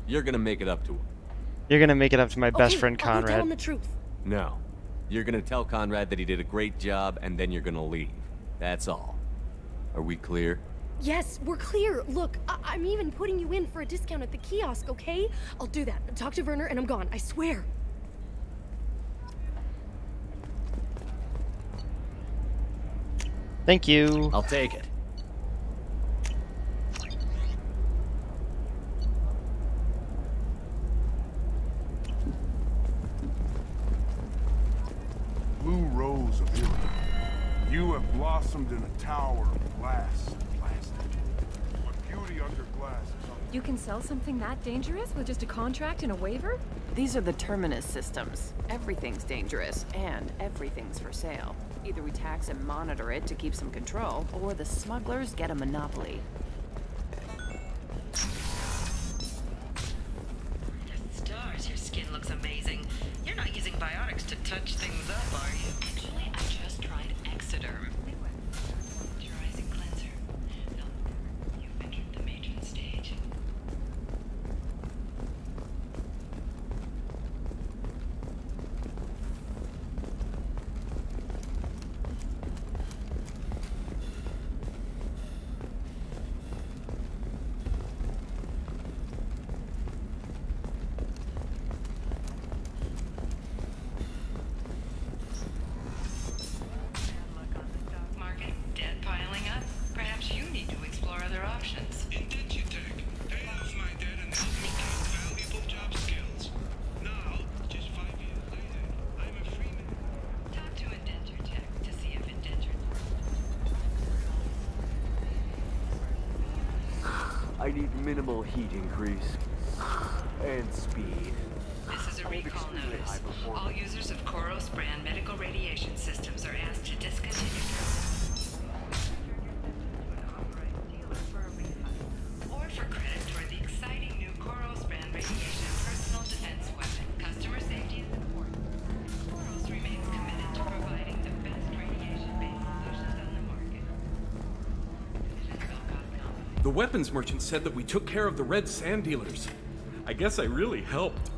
You're gonna make it up to him. You're gonna make it up to my best friend I'll go tell him Conrad. the truth. No. You're gonna tell Conrad that he did a great job, and then you're gonna leave. That's all. Are we clear? Yes, we're clear. Look, I'm even putting you in for a discount at the kiosk, okay? I'll do that. Talk to Werner and I'm gone, I swear. Thank you. I'll take it. Blue rose of Ilium. You have blossomed in a tower of glass and plastic. But beauty under glass is You can sell something that dangerous with just a contract and a waiver? These are the Terminus systems. Everything's dangerous, and everything's for sale. Either we tax and monitor it to keep some control, or the smugglers get a monopoly. Stars, your skin looks amazing. You're not using biotics to touch things up, are you? Actually, I just tried Exoderm. Moisturizing cleanser. No, you've entered the matron stage. Market debt piling up. Perhaps you need to explore other options. Indentutech. Pay off my debt and help me gain valuable job skills. Now, just 5 years later, I'm a free man. Talk to Indentutech to see if Indenture. I need minimal heat increase. And speed. This is a recall notice. All users of Koros brand medical radiation systems are asked to discontinue or for credit toward the exciting new Koros brand radiation personal defense weapon. Customer safety is important. Koros remains committed to providing the best radiation-based solutions on the market. The weapons merchant said that we took care of the red sand dealers. I guess I really helped.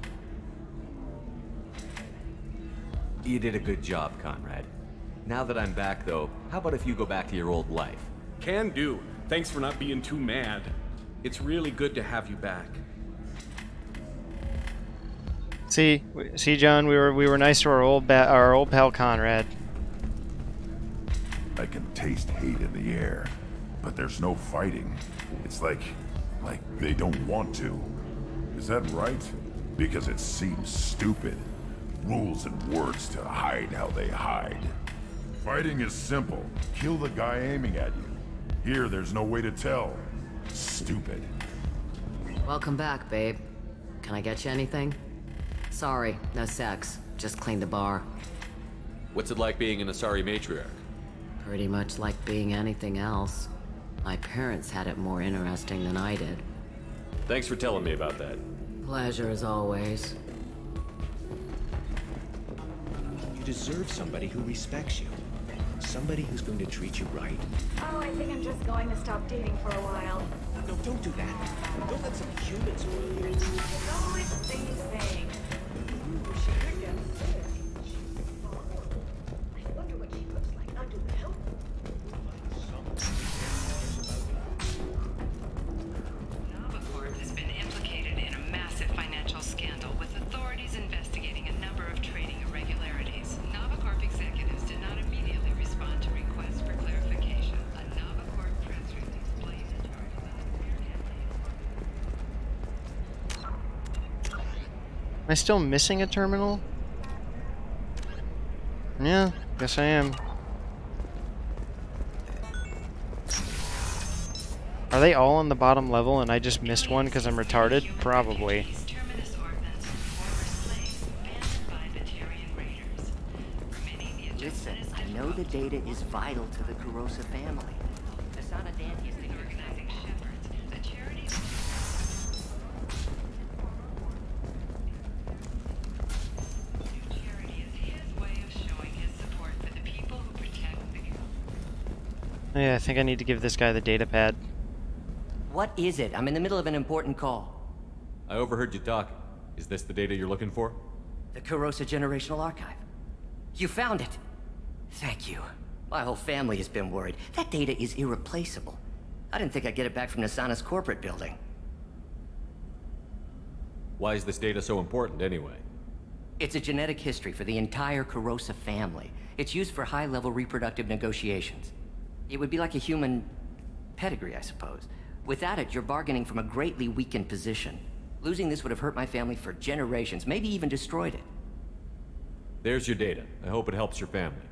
You did a good job, Conrad. Now that I'm back, though, how about if you go back to your old life? Can do. Thanks for not being too mad. It's really good to have you back. See, John, we were nice to our old pal Conrad. I can taste hate in the air, but there's no fighting. It's like they don't want to. Is that right? Because it seems stupid. Rules and words to hide how they hide. Fighting is simple. Kill the guy aiming at you. Here, there's no way to tell. Stupid. Welcome back, babe. Can I get you anything? Sorry, no sex. Just cleaned the bar. What's it like being an Asari matriarch? Pretty much like being anything else. My parents had it more interesting than I did. Thanks for telling me about that. Pleasure as always. You deserve somebody who respects you. Somebody who's going to treat you right. Oh, I think I'm just going to stop dating for a while. No, don't do that. Don't let some humans ruin you. It's always the same thing. She could get sick. I wonder what she looks like under the helmet. Novacorp has been implicated in a massive financial scandal with authorities investigating a number of trading irregularities. Novacorp executives did not immediately respond to requests for clarification. A Novacorp press release blamed the charges on Am I still missing a terminal? Yeah, guess I am. Are they all on the bottom level and I just missed one because I'm retarded? Probably. Listen, I know the data is vital to the Kurosa family. The Son of Dante is the organizing shepherds, a charity. Yeah, I think I need to give this guy the data pad. What is it? I'm in the middle of an important call. I overheard you talking. Is this the data you're looking for? The Kurosa Generational Archive. You found it. Thank you. My whole family has been worried. That data is irreplaceable. I didn't think I'd get it back from Nasana's corporate building. Why is this data so important, anyway? It's a genetic history for the entire Kurosa family. It's used for high-level reproductive negotiations. It would be like a human pedigree, I suppose. Without it, you're bargaining from a greatly weakened position. Losing this would have hurt my family for generations, maybe even destroyed it. There's your data. I hope it helps your family.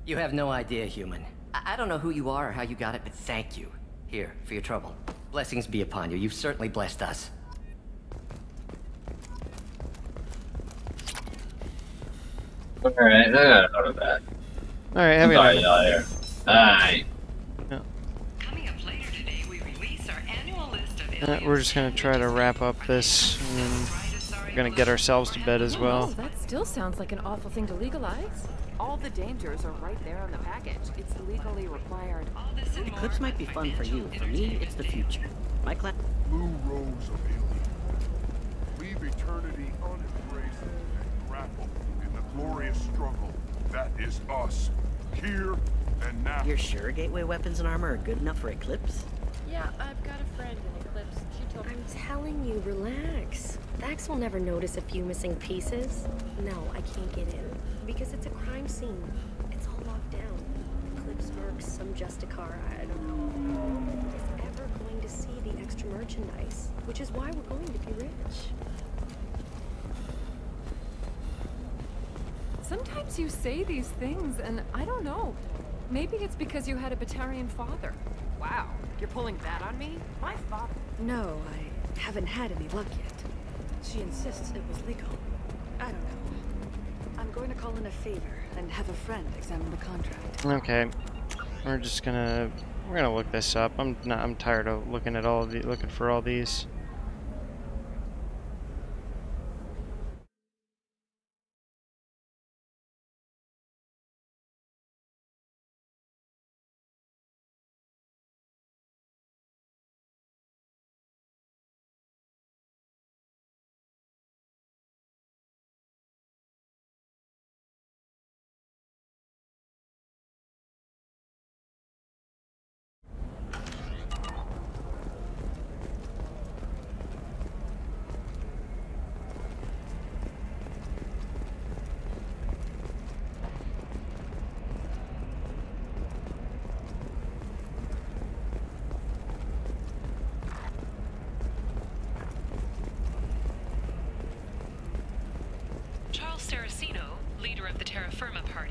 You have no idea, human. I don't know who you are or how you got it, but thank you. Here, for your trouble. Blessings be upon you. You've certainly blessed us. Alright, I gotta go to bed. Alright, have a Sorry, good y'all here. Alright. We're just gonna try to wrap up this, and then we're gonna get ourselves to bed as well. That still sounds like an awful thing to legalize. All the dangers are right there on the package. It's legally required. Eclipse might be fun for you. For me, it's the future. My class. Blue rose of Ilium. Leave eternity unembraced and grapple in the glorious struggle that is us, here and now. You're sure gateway weapons and armor are good enough for Eclipse? Yeah, I've got a friend in Eclipse. She told me. I'm telling you, relax. Vax will never notice a few missing pieces. No, I can't get in. Because it's a crime scene. It's all locked down. Eclipse mercs, some Justicar, I don't know. Nobody's ever going to see the extra merchandise. Which is why we're going to be rich. Sometimes you say these things, and I don't know. Maybe it's because you had a Batarian father. Wow, you're pulling that on me? My father. No, I haven't had any luck yet. She insists it was legal. I don't know. I'm going to call in a favor and have a friend examine the contract. Okay, we're gonna look this up. I'm tired of looking at looking for all these.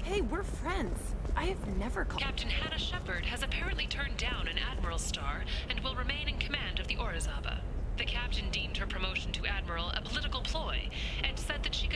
Hey, we're friends. I have never called. Captain Hannah Shepard has apparently turned down an Admiral's star and will remain in command of the Orizaba. The captain deemed her promotion to Admiral a political ploy and said that she could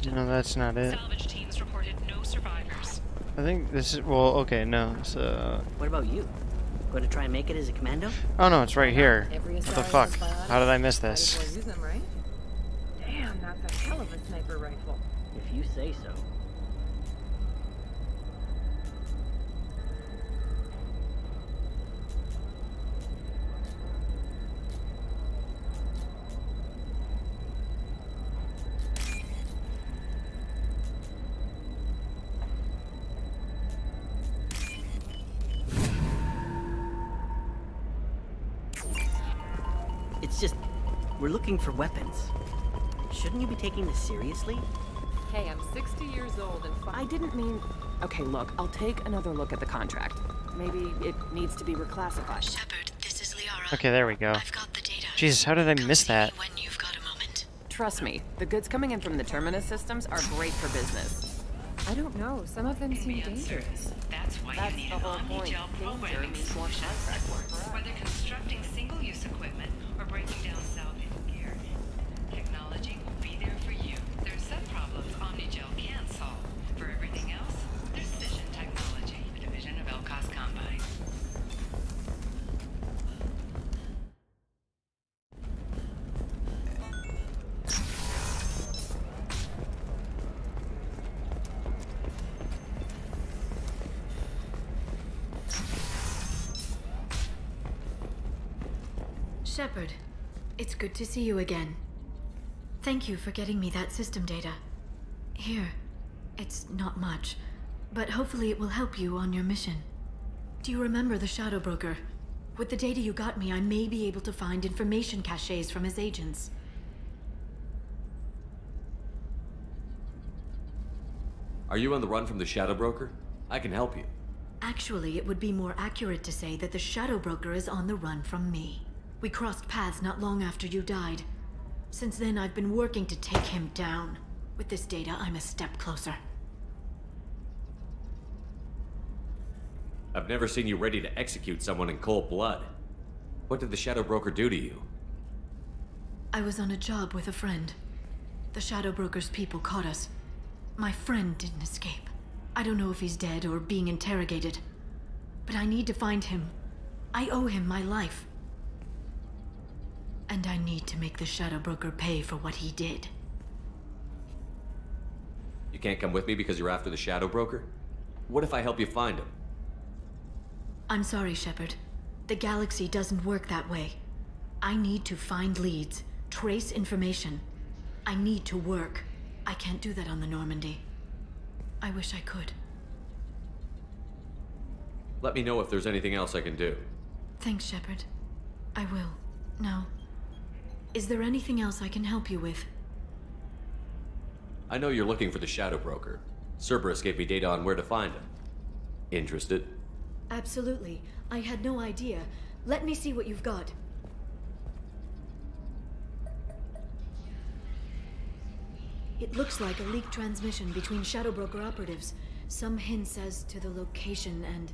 system. No, that's not it. Salvage teams reported no survivors. I think this is, well, okay, no, so... What about you? Going to try and make it as a commando? Oh no, it's right here. Every What the Australian fuck? has How did I miss biotics. Might this? as well use them, right? Damn, that's a hell of a sniper rifle. If you say so. It's just, we're looking for weapons. Shouldn't you be taking this seriously? Hey, I'm 60 years old and I didn't mean... Okay, look, I'll take another look at the contract. Maybe it needs to be reclassified. Shepard, this is Liara. Okay, there we go. I've got the data. Jesus, how did I miss that? When you've got a moment. Trust me, the goods coming in from the Terminus systems are great for business. I don't know, some of them seem dangerous. That's why That's you need the an whole point. omni-gel programming Danger means more solution. contract work for us. Whether constructing single-use equipment or breaking down salvage gear, technology will be there for you. There's some problems omni-gel can't solve. For everything else, there's Cision Technology, a division of Elcos Combine. Shepard, it's good to see you again. Thank you for getting me that system data. Here, it's not much, but hopefully it will help you on your mission. Do you remember the Shadow Broker? With the data you got me, I may be able to find information caches from his agents. Are you on the run from the Shadow Broker? I can help you. Actually, it would be more accurate to say that the Shadow Broker is on the run from me. We crossed paths not long after you died. Since then, I've been working to take him down. With this data, I'm a step closer. I've never seen you ready to execute someone in cold blood. What did the Shadow Broker do to you? I was on a job with a friend. The Shadow Broker's people caught us. My friend didn't escape. I don't know if he's dead or being interrogated. But I need to find him. I owe him my life. And I need to make the Shadow Broker pay for what he did. You can't come with me because you're after the Shadow Broker? What if I help you find him? I'm sorry, Shepard. The galaxy doesn't work that way. I need to find leads, trace information. I need to work. I can't do that on the Normandy. I wish I could. Let me know if there's anything else I can do. Thanks, Shepard. I will. Now, is there anything else I can help you with? I know you're looking for the Shadow Broker. Cerberus gave me data on where to find him. Interested? Absolutely. I had no idea. Let me see what you've got. It looks like a leaked transmission between Shadow Broker operatives. Some hints as to the location and...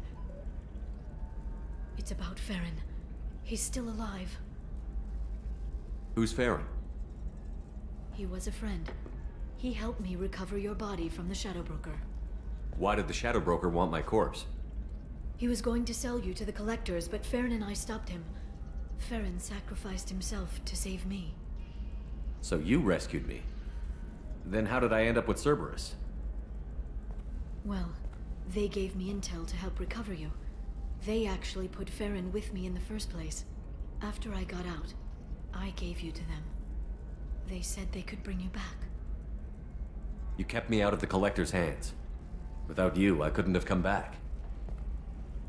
It's about Farron. He's still alive. Who's Farron? He was a friend. He helped me recover your body from the Shadow Broker. Why did the Shadow Broker want my corpse? He was going to sell you to the Collectors, but Farron and I stopped him. Farron sacrificed himself to save me. So you rescued me. Then how did I end up with Cerberus? Well, they gave me intel to help recover you. They actually put Farron with me in the first place. After I got out, I gave you to them. They said they could bring you back. You kept me out of the Collector's hands. Without you, I couldn't have come back.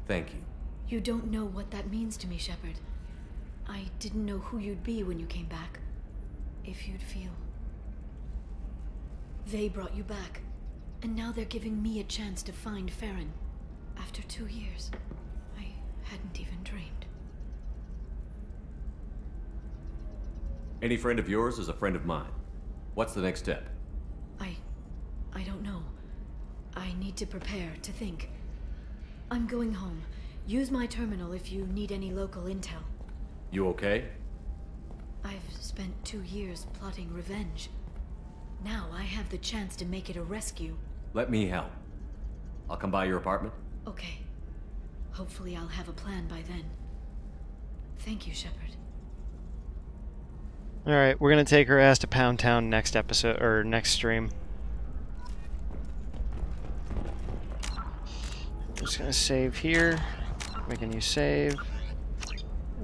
Thank you. You don't know what that means to me, Shepard. I didn't know who you'd be when you came back. If you'd feel. They brought you back, and now they're giving me a chance to find Farron. After 2 years, I hadn't even dreamed. Any friend of yours is a friend of mine. What's the next step? I don't know. I need to prepare, to think. I'm going home. Use my terminal if you need any local intel. You okay? I've spent 2 years plotting revenge. Now I have the chance to make it a rescue. Let me help. I'll come by your apartment. Okay. Hopefully I'll have a plan by then. Thank you, Shepard. Alright, we're gonna take her ass to Pound Town next episode, or next stream. Just gonna save here. Make a new save.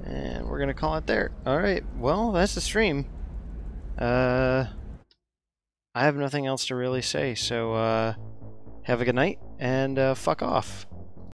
And we're gonna call it there. Alright, well, that's the stream. I have nothing else to really say, so have a good night, and fuck off.